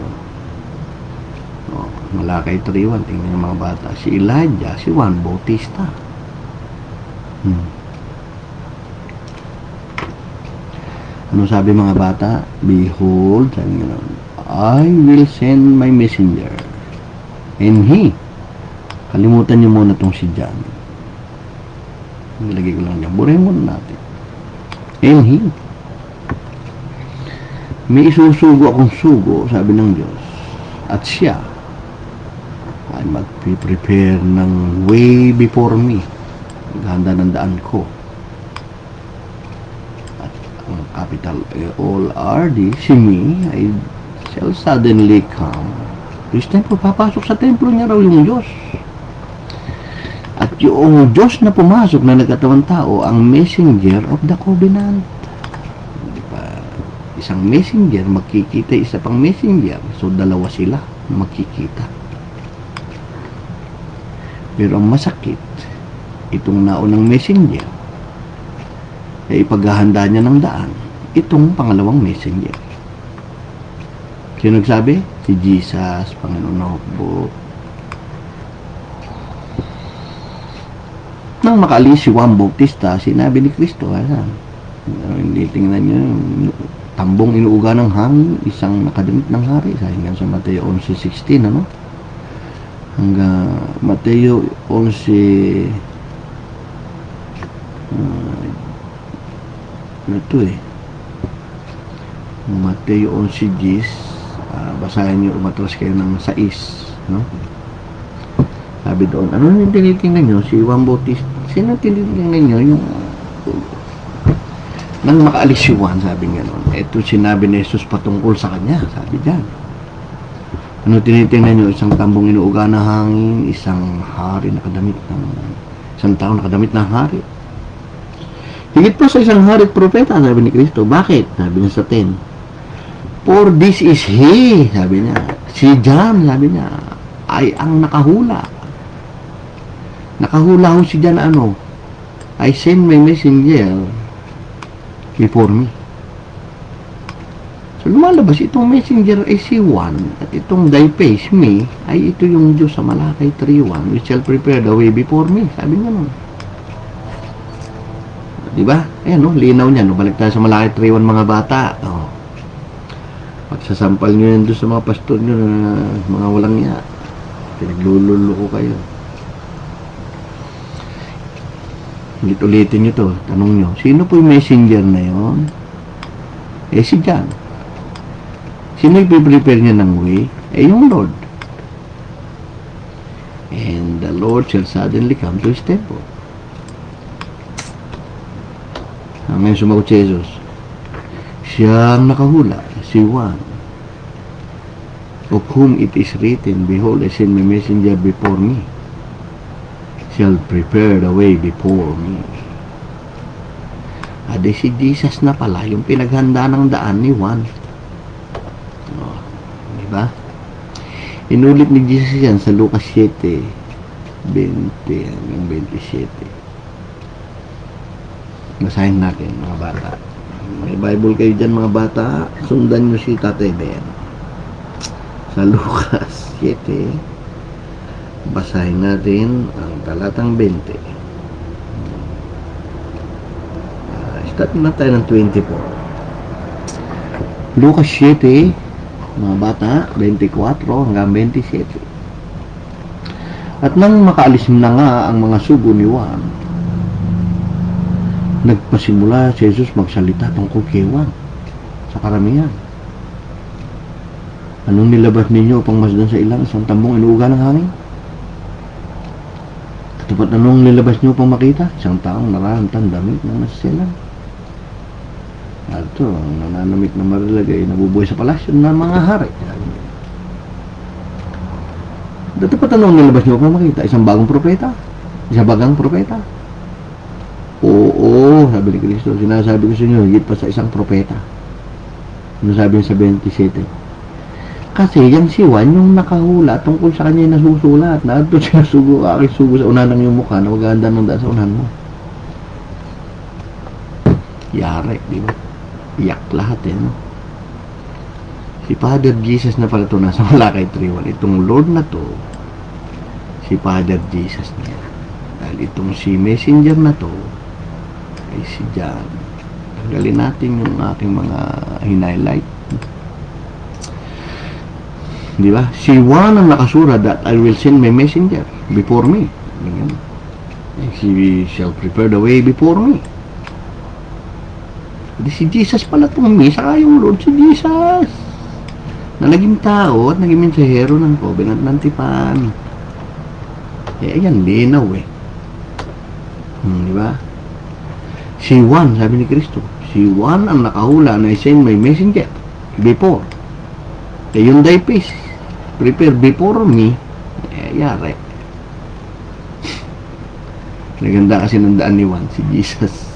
Malakay 3:1, tingnan yung mga bata. Si Elijah, si Juan Bautista. Ano sabi mga bata? Behold, sabi nga, I will send my messenger. And he, kalimutan niyo muna itong si John. Nilagay ko lang dyan. Burahin muna natin. And he, may isusugo akong sugo, sabi ng Diyos. At siya, ay mag-prepare ng way before me. Maghanda ng daan ko. At ang capital, all RD, si me, ay shall suddenly come. This temple, papasok sa templo niya raw yung Diyos. At yung Diyos na pumasok na nagkatawang tao, ang messenger of the covenant. Isang messenger, magkikita isa pang messenger. So, dalawa sila magkikita. Pero ang masakit, itong naunang messenger, ay ipaghahanda niya ng daan. Itong pangalawang messenger. Sino nagsabi? Si Jesus, Panginoon na hukbo. Nang makaalis si Juan Bautista, sinabi ni Kristo, hindi tingnan niyo, tambong inuuga ng hangin, isang nakadamit ng hari. Hanggang sa Mateo 11:16, ano? Hanggang Mateo 11, ito Mateo 11:10, basahin niyo, umatras kayo ng 6, no? Sabi doon, ano yung tinitingnan nyo? Si Juan Bautista. Sino tinitingnan nyo? Yung Nang makaalis si Juan, sabi gano'n, ito sinabi ni Jesus patungkol sa kanya, sabi diyan. Ano tinitingnan nyo? Isang tambong inuuga na hangin, isang hari nakadamit ng isang tao nakadamit ng hari. Higit pa sa isang hari at propeta, sabi ni Kristo. Bakit? Sabi niya sa 10. For this is he, sabi niya. Si John, sabi niya, ay ang nakahula. Nakahula ho si John ano? I send my messenger before me. So lumalabas itong messenger ay si Juan at itong thy face me ay ito yung Diyos sa Malakay 3:1 which shall prepare the way before me. Sabi niya nun. Diba? Ayan no, linaw niya no. Balik tayo sa Malakay 3:1 mga bata. Oh. Pagsasampal nyo yan doon sa mga pastor nyo na mga walang niya. Pinaglululo ko kayo. Ulit-ulitin nyo to. Tanong nyo, sino po yung messenger na yon? Si John. Sino yung prepare niya ng way? Yung Lord. And the Lord shall suddenly come to His temple. Ngayon sumagot si Jesus. Siyang nakahula, si Juan, of whom it is written, behold, I send my messenger before me, shall prepare the way before me. Ade si Jesus na pala yung pinaghanda ng daan ni Juan. Oh, diba? Inulit ni Jesus yan sa Lucas 7:20 hanggang 27. Basahin natin mga bata. May Bible kayo dyan mga bata. Sundan nyo si Tatay Ben. Sa Lucas 7, basahin natin ang talatang 20. Start na tayo ng 24. Lucas 7, mga bata, 24 hanggang 27. At nang makaalis na nga ang mga sugo ni Juan, nagpasimula si Jesus magsalita tungkol kay Juan sa karamihan. Anong nilabas ninyo upang masdan sa ilang isang tambong inuuga ng hangin? Katapat anong nilabas niyo upang makita? Isang taong nararantang damit ng nasiselan. At ito, ang nananamit na marilagay, nabubuhay sa palasyo ng mga hari. Katapat anong nilabas niyo upang makita? Isang bagong propeta? Isang bagang propeta? Oo, sabi ni Kristo, sinasabi ko sa inyo, higit pa sa isang propeta. Ano sabi niya sa 27? Kasi yan si Juan yung nakahula tungkol sa kanya yung nasusulat. Na ito sinasugo, aking sugo sa unahan ng iyong mukha na maganda ng daan sa unahan mo. Yari, di ba? Iyak lahat no? Si Father Jesus na pala ito nasa Malakay 3:1. Itong Lord na to, si Father Jesus niya. Dahil itong si Messenger na to, ay si John. Tanggalin natin yung aking mga hinighlight. Di ba? Si Juan ang nakasura that I will send my messenger before me. He shall prepare the way before me. Di si Jesus pala itong saka yung Lord si Jesus na naging tao at naging mensahero ng covenant ng tipan. Ayan, linaw di ba? Si Juan, sabi ni Kristo, si Juan ang nakahula na I send my messenger before. Yung thy face prepare before me, yari. Naganda kasi ng daan ni Juan, si Jesus.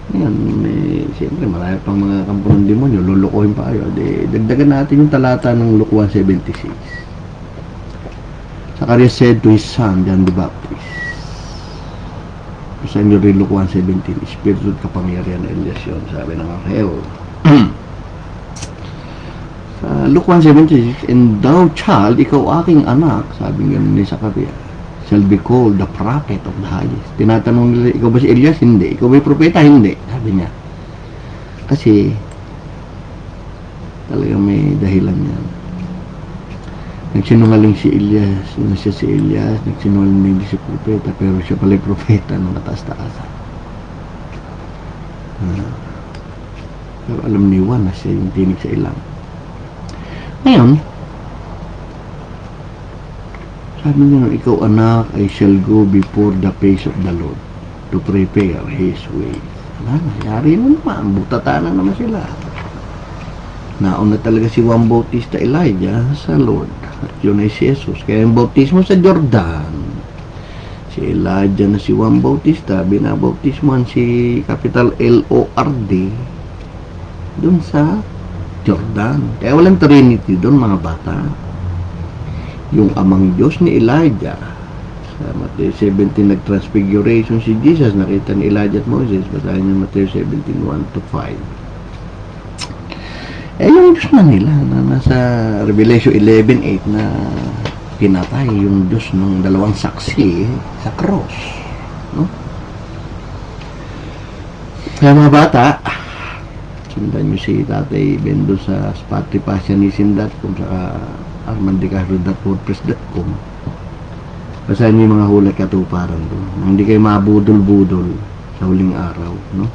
Ngayon, siyempre marami pang mga kampo ng demonyo, lulukuhin pa kayo. Dagdagan natin yung talata ng Luke 1:76. Zacharias said to his son, John the Baptist, sa inyo rin Luke 1:17, Espiritu at kapangyarihan na Elias yun, sabi ng Arhel. Sa Luke 1:76, and thou child, ikaw aking anak, sabi nga ni Zacharias, shall be called the prophet of the highest. Tinatanong nila, ikaw ba si Elias? Hindi. Ikaw ba yung propeta? Hindi. Sabi niya. Kasi, talagang may dahilan yan. Nagsinungaling si Elias, na siya si Elias, nagsinungaling si propeta, pero siya pala yung propeta ng mataas-taasan. Pero alam ni Juan na siya yung tinig sa ilang. Ngayon, Sabi niya, ikaw anak, I shall go before the face of the Lord to prepare His way. Nangyari mo naman, butatanan naman sila. Nauna talaga si Juan Bautista Elijah sa Lord. At yun ay si Jesus. Kaya yung bautismo sa Jordan, si Elijah na si Juan Bautista, binabautismohan si capital L-O-R-D dun sa Jordan. Kaya walang Trinity dun, mga bata. Yung amang Diyos ni Elijah, sa Matthew 17, nag-transfiguration si Jesus, nakita ni Elijah at Moses, basahin niyo Matthew 17, 1-5. Yung Diyos na nila, na nasa Revelation 11:8 na pinatay yung Diyos ng dalawang saksi sa cross. No? Kaya mga bata, sundan nyo si Tatay Bendo sa SpatiPassionism.com saka armandicastro.wordpress.com. Basahin nyo yung mga hula katuparan doon. Hindi kayo mabudol-budol sa huling araw. No?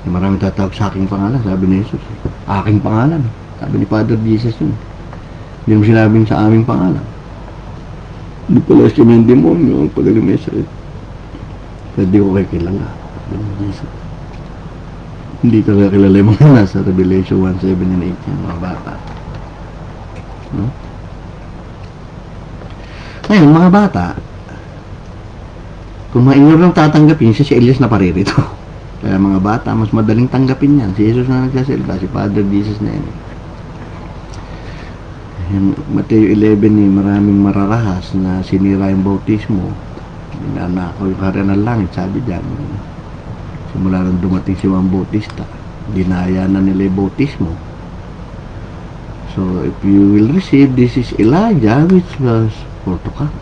Maraming tatawag sa aking pangalan, sabi ni Jesus. Aking pangalan. Sabi ni Father Jesus yun. Hindi mo sinabing sa aming pangalan. Hindi pala siya may demonyo, pagaling may sakit. Hindi ko kayo kilala. Sabi ni Jesus. Hindi ka kilala yung mga nasa Revelation 1:7 and 8 yan, mga bata. No? Ngayon, mga bata, kung mainyo lang tatanggapin, siya si Elias na paririto. Kaya mga bata, mas madaling tanggapin yan. Si Jesus na nagsasalita, si Father Jesus na yan. Mateo 11, maraming mararahas na sinira yung bautismo. Ninanakaw yung karya ng langit, sabi dyan. Simula nang dumating si Juan Bautista, dinaya na nila yung bautismo. So, if you will receive, this is Elijah, which was for to come.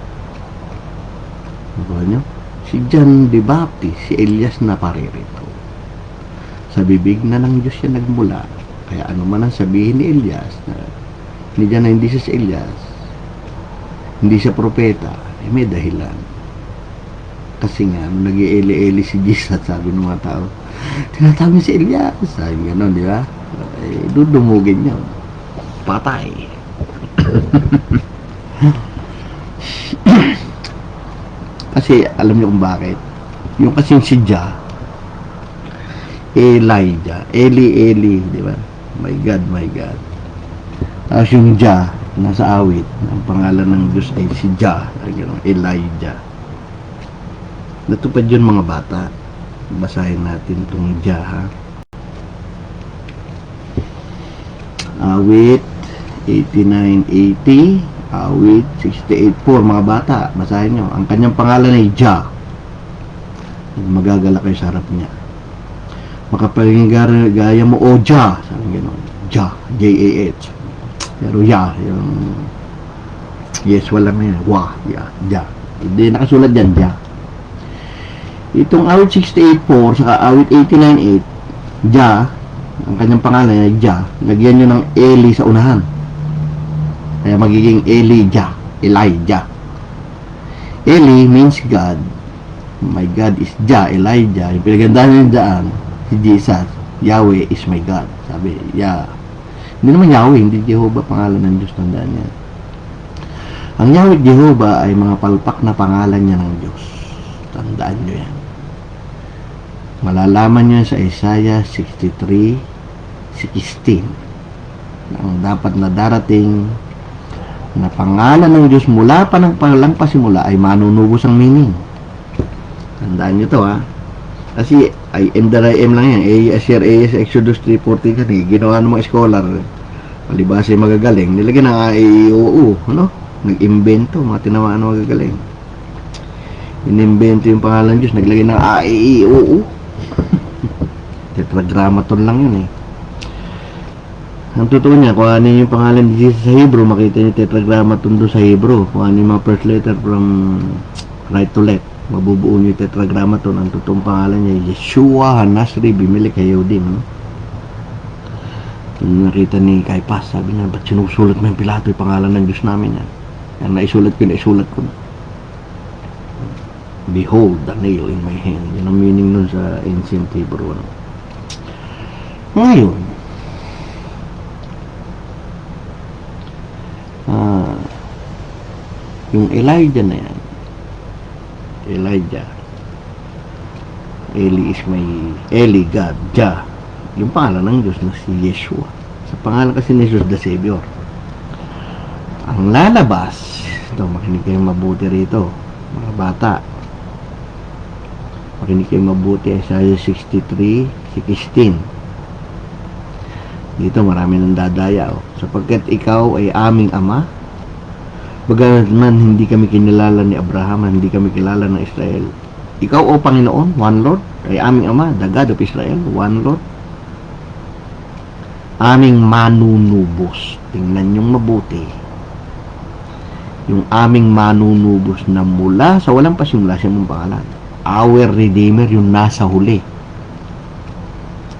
Nakuha nyo? Si John the Baptist, si Elias na paririto. Sa bibig na ng Diyos siya nagmula. Kaya ano man ang sabihin ni Elias, ni John na hindi siya si Elias, hindi siya propeta, may dahilan. Kasi nga, nung nag-ieli-eli si Jesus, sabi ng mga tao, tinatawag niya si Elias. Sabi gano'n, di ba? Dudumugin niya. Patay. Kasi alam niyo kung bakit. Yung kasing si Jah, Elijah, Eli, di ba? My God, my God. Tapos yung Jah, nasa awit, ang pangalan ng Diyos ay si Jah, Elijah. Natupad yun mga bata. Basahin natin itong Jah, ha? Awit 89:80, awit 68:4, mga bata, basahin nyo. Ang kanyang pangalan ay Jah. Magagala kayo sa harap niya. Makapaging gaya mo, o Jah, sabi gano'n. Jah, J-A-H. Pero Yah, yung yes, wala na yun. Wah, Yah, Jah. Hindi nakasulat dyan, Jah. Itong awit 68:4 saka awit 89:8, Jah, ang kanyang pangalan ay Jah, lagyan nyo ng Eli sa unahan. Kaya magiging Elijah, Elijah. Eli means God. My God is Jah, Elijah. Yung pinagandaan nyo dyan, si Jesus, Yahweh is my God. Sabi, Yah. Hindi naman Yahweh, hindi Jehovah pangalan ng Diyos, tandaan niya. Ang Yahweh at Jehovah ay mga palpak na pangalan niya ng Diyos. Tandaan nyo yan. Malalaman nyo sa Isaiah 63:16 ang dapat na darating na pangalan ng Diyos mula pa ng palang pasimula ay manunubos ang meaning. Tandaan nyo to, ha. Kasi I am that I am lang yan. AS Exodus 3:40 kan ginawa ng mga scholar, palibasa yung magagaling, nilagyan ng AIOU, ano? Nag-invento, mga tinamaan ng magagaling. Inimbento yung pangalan ng Diyos, naglagay ng AIOU. Tetragrammaton lang yun eh. Ang totoo niya, kung ano yung pangalan ni Jesus sa Hebrew, makita niyo tetragrammaton doon sa Hebrew. Kung ano yung mga first letter from right to left, mabubuo niyo yung tetragrammaton. Ang totoong pangalan niya, Yeshua HaNasri Bimelech Yehudim. Yung nakita ni Caiaphas, sabi niya, ba't sinusulat mo yung Pilato yung pangalan ng Diyos namin yan? Ang naisulat ko na. Behold the nail in my hand. Yan ang meaning nun sa ancient Hebrew. Ngayon, Yung Elijah na yan, Elijah, Eli is may Eli, God, Jah, yung pangalan ng Diyos na si Yeshua. Sa pangalan kasi ni Jesus the Savior. Ang lalabas, ito, makinig kayo mabuti rito, mga bata. Makinig kayo mabuti, Isaiah 63:16. Dito marami nang dadaya, sapagkat ikaw ay aming ama, bagamat man hindi kami kinilala ni Abraham, hindi kami kilala ng Israel. Ikaw, O Panginoon, one Lord, ay aming ama, the God of Israel, one Lord. Aming manunubos. Tingnan niyong mabuti. Yung aming manunubos na mula sa walang pasimula siya mong pangalan. Our Redeemer, yung nasa huli.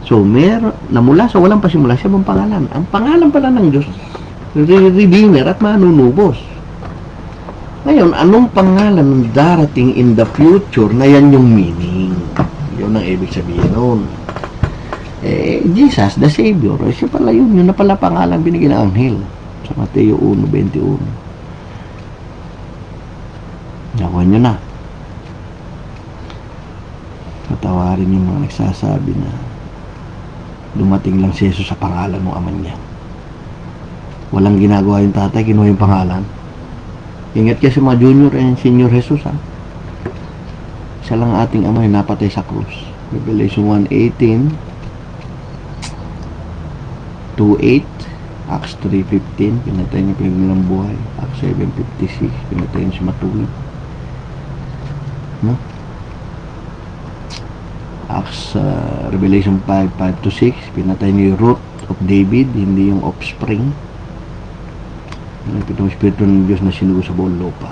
So, na mula sa walang pasimula siya mong pangalan. Ang pangalan pala ng Diyos, Redeemer at manunubos. Ngayon, anong pangalan ng darating in the future na yan yung meaning? Yun ang ibig sabihin nun. Jesus, the Savior, siya pala yun. Yun na pala pangalan binigyan ng anghel sa Mateo 1:21. Nakuha nyo na. Patawarin yung mga nagsasabi na dumating lang si Jesus sa pangalan ng ama niya. Walang ginagawa yung tatay, kinuha yung pangalan. Ingat kayo sa mga junior and senior Jesus, ha? Isa lang ating ama yung napatay sa krus. Revelation 1:18, 2:8, Acts 3:15, pinatay niya pinagmulang buhay. Acts 7:56, pinatay niya si Matuwid. No? Acts, Revelation 5:5-6, pinatay niya yung root of David, hindi yung offspring. Yung pitong espiritu ng Diyos na sinugo sa buong lupa.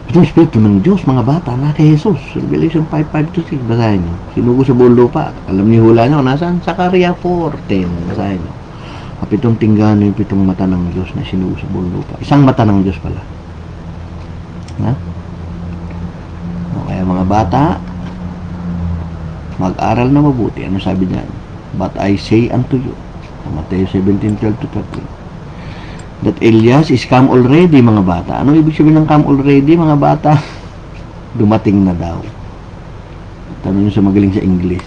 Pitong espiritu ng Diyos, mga bata, na kay Jesus. Revelation 5:5-6, basahin nyo. Sinugo sa buong lupa. Alam niyo hula nyo, nasaan? Zakaria 4:10, basahin nyo. Ang pitong tinggano, yung pitong mata ng Diyos na sinugo sa buong lupa. Isang mata ng Diyos pala. Ha? Kaya mga bata, mag-aral na mabuti. Ano sabi niyan? But I say unto you, Matthew 17:12-13, that Elias is come already, mga bata. Ano ibig sabihin ng come already, mga bata? Dumating na daw. Tanong nyo sa magaling sa English.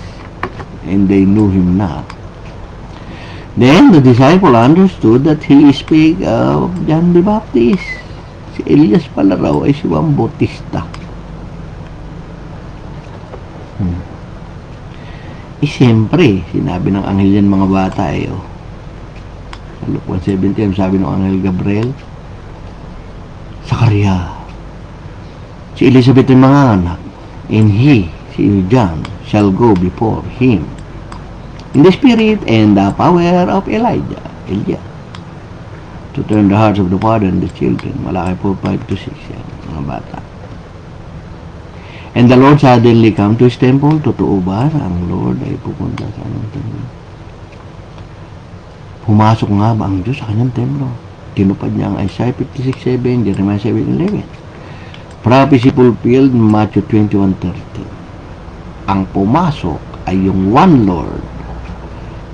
And they knew him not. Then the disciple understood that he spake of John the Baptist. Si Elias pala raw ay si Juan Bautista. Siyempre, sinabi ng anghel yan, mga bata, sa Luke 1:17, sabi ng anghel Gabriel, Zakaria, si Elizabeth ay mga anak, and he, si John, shall go before him in the spirit and the power of Elijah, to turn the hearts of the father and the children. Malaki po 5-6 yan, mga bata. And the Lord suddenly come to his temple. Totoo ba na ang Lord ay pupunta sa kanyang templo? Pumasok nga ba ang Diyos sa kanyang templo? Tinupad niya ang Isaiah 56:7, Jeremiah 7:11. Prophecy fulfilled, Matthew 21:30. Ang pumasok ay yung one Lord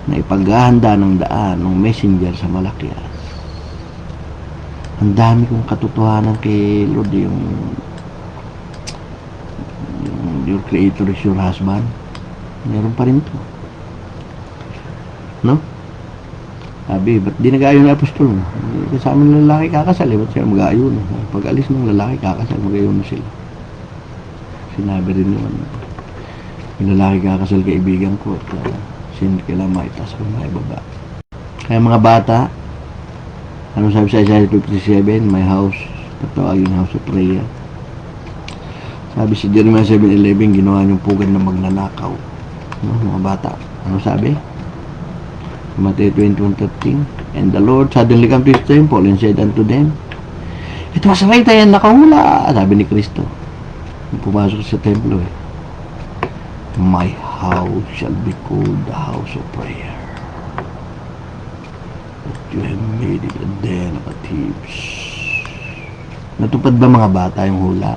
na ipaghahanda ng daan ng messenger sa Malakias. Ang dami kong katotohanan kay Lord, yung your creator is your husband. Meron pa rin to. No? Sabi, ba't di nag-aayon ng apostol? Sa amin lalaki kakasal, ba't sila mag-aayon? Pag alis ng lalaki kakasal, mag-aayon na sila. Sinabi rin naman, yung lalaki kakasal kaibigan ko, at sin kailangan maitas o maibaba. Kaya mga bata, ano sabi sa Isaiah 57, my house, tatawaging house of prayer. Sabi si Jeremiah 7:11, ginawa niyong pugad na magnanakaw. No, mga bata. Ano sabi? Matthew 21:13, and the Lord suddenly come to his temple and said unto them, it was right ayan nakahula. Sabi ni Kristo. Pumasok sa templo my house shall be called the house of prayer, but you have made it a den of thieves. Natupad ba, mga bata, yung hula?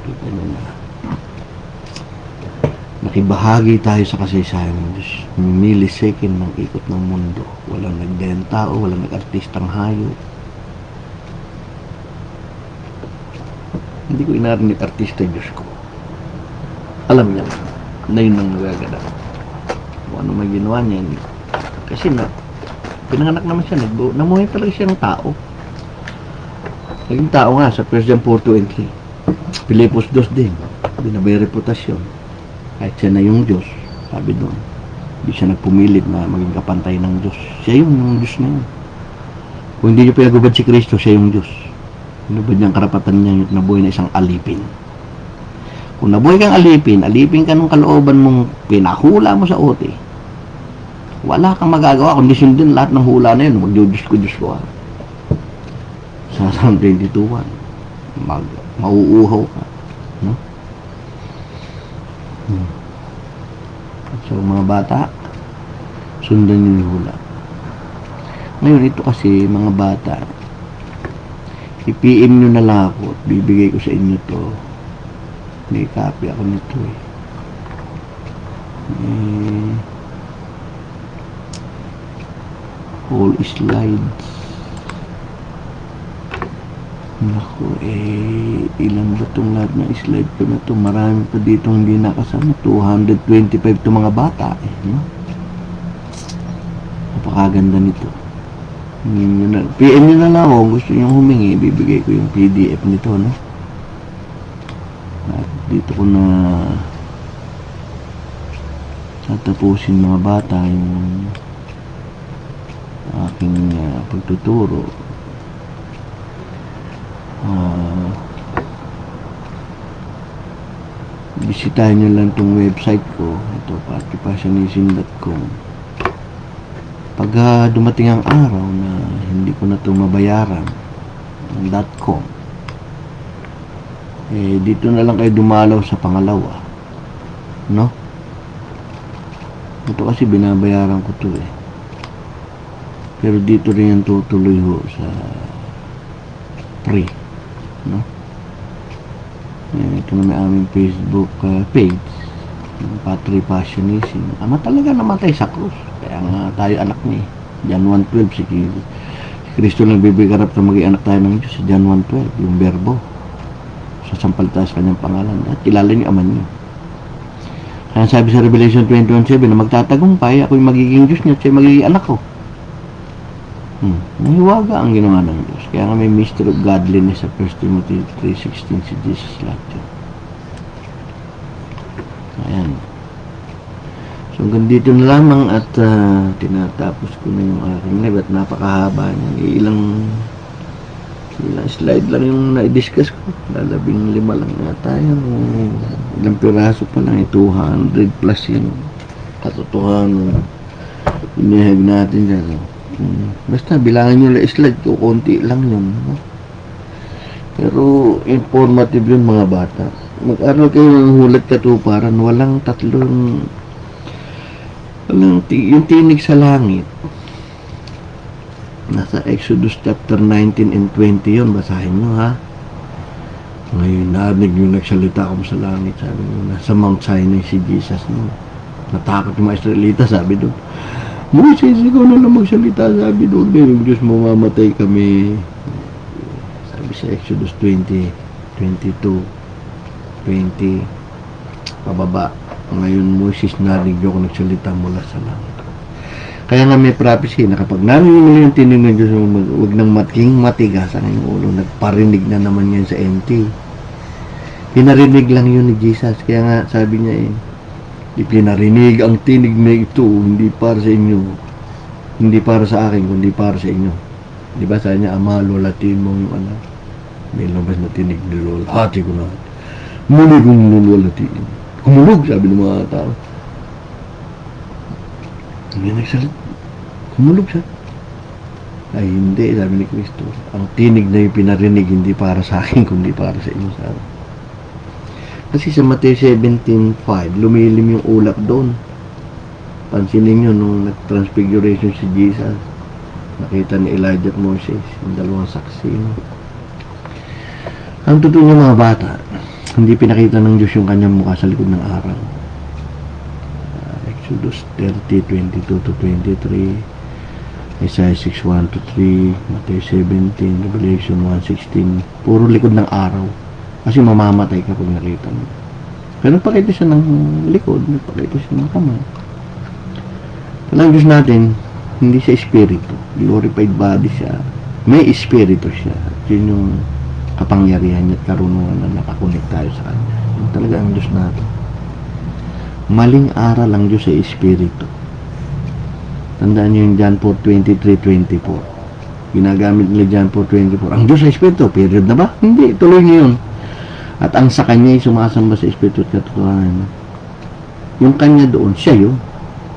Kita nyo na. Nakibahagi tayo sa kasaysayan ng Diyos. Millisecond ng ikot ng mundo. Walang nagdayang tao, walang nag-artistang hayop. hindi ko inarinig artista Diyos ko. Alam niya na yun ang nagaganap. Kung ano may ginawa niya. Kasi pinanganak naman siya, namuhay talaga siya ng tao. Naging tao nga sa 1 John 4:23. Pilipos 2 din. Binabay reputasyon. Kahit siya na yung Diyos, sabi doon. Hindi siya nagpumilit na maging kapantay ng Diyos. Siya yung Diyos na yun. Kung hindi niyo pinagubad si Kristo, siya yung Diyos. Pinubad niyang karapatan niya yung nabuhay na isang alipin. Kung nabuhay kang alipin ka ng kalooban mong pinahula mo sa ote, wala kang magagawa, kundi sundin lahat ng hula na yun. Mag-Diyos ko. Sa Psalm 22:1, mauuhaw ka. No? So, mga bata, sundan yung hula. Ngayon, ito kasi, mga bata, i-PM nyo na lang ako at bibigay ko sa inyo to. May copy ako nito all slides. Naku, ilan ba itong lahat ng slide ko na ito? Marami pa dito hindi nakasama. 225 ito mga bata. No? Napakaganda nito. PM nyo na lang ako. Gusto nyo humingi, bibigay ko yung PDF nito. No? At dito ko na tatapusin mga bata yung aking pagtuturo. Bisitahin nyo lang itong website ko. Ito, patipasyonism.com. Pag dumating ang araw na hindi ko na ito mabayaran ng .com, dito na lang kayo dumalaw sa pangalawa. No? Ito kasi binabayaran ko ito Pero dito rin yung tutuloy ho sa free. No? Ito na may aming Facebook page, Patri Passionism. Ama talaga namatay sa krus. Kaya nga tayo anak niya. John 1:12, si Kristo lang bibigarap na maging anak tayo ng Diyos. John 1:12, yung verbo. Sasampal tayo sa kanyang pangalan. At kilala niyo ama niyo. Kaya sabi sa Revelation 21:7 na magtatagumpay, ako yung magiging Diyos niya at siya magiging anak ko. Nahiwaga ang ginawa ng Diyos. Kaya nga may mystery of godliness sa 1 Timothy 3:16 si Jesus lahat yun. Ayan. So hanggang dito na lamang at tinatapos ko na yung aking live at napakahaba niya. Ilang slide lang yung na-discuss ko. 15 lang na tayo. Ilang piraso pa lang. 200 plus yung katotohanan. Inihag natin dyan. Basta bilangan nyo lang slide ko, konti lang yun. No? Pero informative yun mga bata. Mag-aral kayo ng hulat katuparan, walang yung tinig sa langit. Nasa Exodus chapter 19 and 20 yun, basahin nyo ha. Ngayon narinig yung nagsalita ako sa langit, sabi nyo, nasa Mount Sinai si Jesus. No? Natakot yung mga Israelita, sabi doon. Moses, ikaw na lang magsalita, sabi doon. Yung Diyos mo, mamatay kami. Sabi sa Exodus 20, 22, 20, pababa. Ngayon, Moses, narinig ako nagsalita mula sa langit. Kaya nga may prophecy na kapag narinig mo yung tinig ng Diyos, huwag nang mating matigas ang iyong ulo. Nagparinig na naman yan sa NT. Pinarinig lang yun ni Jesus. Kaya nga, sabi niya ipinarinig ang tinig na ito, hindi para sa inyo, hindi para sa akin, kundi para sa inyo. Di ba sabi niya, ama, lulatiin mo yung anak. May labas na tinig, nilulhati ko na. Muli kong lulatiin. Kumulog, sabi ng mga tao. Hindi nagsalit. Kumulog siya. Ay, hindi, sabi ni Kristo. Ang tinig na yung pinarinig, hindi para sa akin, kundi para sa inyo, sabi. Kasi sa Matthew 17:5, lumilim yung ulap doon. Pansinin nyo, nung nag-transfiguration si Jesus, nakita ni Elijah at Moses, yung dalawang saksi. Ang totoo ng mga bata, hindi pinakita ng Diyos yung kanyang mukha sa likod ng araw. Exodus 30:22-23, Isaiah 6:1-3, Matthew 17, Revelation 1:16, puro likod ng araw. Kasi mamamatay ka pag nakita mo. Pero nagpakita siya ng likod, nagpakita siya ng kamay. Kaya ang Diyos natin, hindi siya espiritu. Glorified body siya. May espiritu siya. Yun yung kapangyarihan niya at karunungan na nakakunik tayo sa Kanya. Yun talaga ang Diyos natin. Maling aral ang Diyos sa espiritu. Tandaan niyo yung John 4:23-24. Ginagamit nila John 4:24. Ang Diyos sa espiritu, period na ba? Hindi, tuloy niyo yun. At ang sa Kanya ay sumasamba sa espiritu at katotohanan. Yung Kanya doon, siya yun.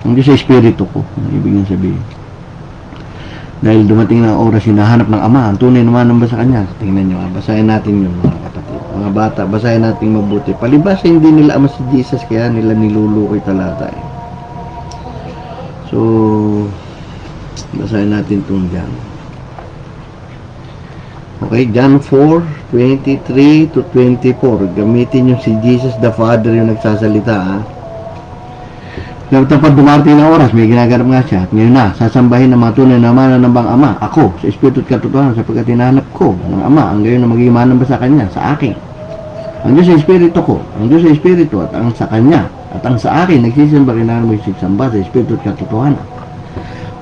Ang Diyos sa espiritu ko, ang ibig niya sabihin. Dahil dumating na oras, hinahanap ng Ama, ang tunay naman ba sa Kanya? Tingnan nyo, basahin natin yun mga kapatid. Mga bata, basahin natin mabuti. Palibas, hindi nila ama si Jesus, kaya nila nilulukoy talata eh. So, basahin natin itong John. Okay, John 4:23-24. Gamitin nyo si Jesus the Father yung nagsasalita ha. Kapag dumarating na oras, may ginaganap nga siya. At ngayon na, sasambahin ng mga tunay na mananambang Ama. Ako, sa Espiritu at katotohanan, sapagkat hinahanap ko ng Ama, ang gayon na maging manamba sa Kanya, sa akin. Ang Diyos sa Espiritu ko, ang Diyos sa Espiritu at ang sa Kanya, at ang sa akin, nagsisamba rin namin magsisamba sa Espiritu at katotohanan.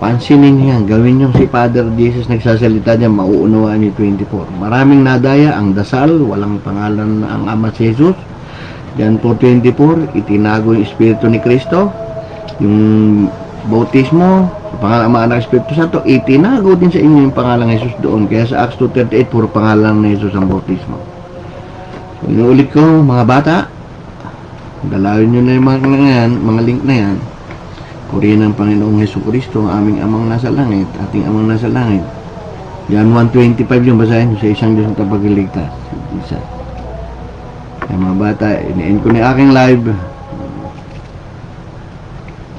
Pansinin niya, gawin niyo si Father Jesus nagsasalita niya, mauunawaan ni 24. Maraming nadaya ang dasal, walang pangalan na ang Ama si Jesus. John 4:24, itinago yung Espiritu ni Kristo. Yung bautismo, sa pangalan Ama, Anak, Espiritu Santo, itinago din sa inyo yung pangalan ng Jesus doon. Kaya sa Acts 2:38, puro pangalan ng Jesus ang bautismo. So, inuulit ko, mga bata, dalawin nyo na yung mga link na yan. Purihin ng Panginoong Jesucristo, ang aming Amang nasa langit, ating Amang nasa langit. John 1:25 yung basahin nyo, sa isang Diyos na tagapagligtas. Isa. Kaya mga bata, ini-end ko na aking live.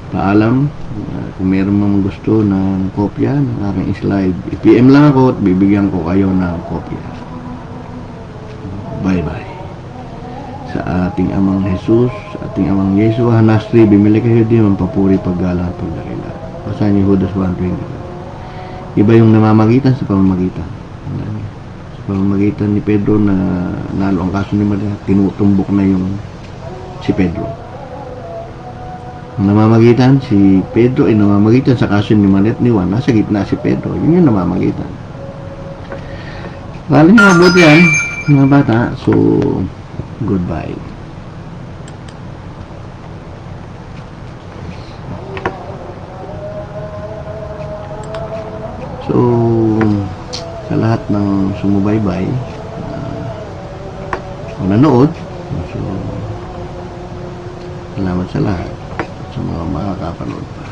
Paalam, kung meron mang gusto ng kopya ng aking slide, i-PM lang ako at bibigyan ko kayo ng kopya. Bye-bye. Sa ating Amang Jesus, ating Amang Yeshua, Hanastri, bimili kayo din, magpapuri, paggalang, pagdakila. Basahin niyo Judas 1:20. Iba yung namamagitan sa pamamagitan. Sa pamamagitan ni Pedro na nalo ang kaso ni Maria, tinutumbok na yung si Pedro. Namamagitan si Pedro ay namamagitan sa kaso ni Maria at ni Juan. Nasa gitna si Pedro. Yun yung namamagitan. Kala nyo mabuti yan, mga bata. So, goodbye. So, sa lahat ng sumubaybay, nanood, so, salamat sa lahat. Sa mga makakapanood pa.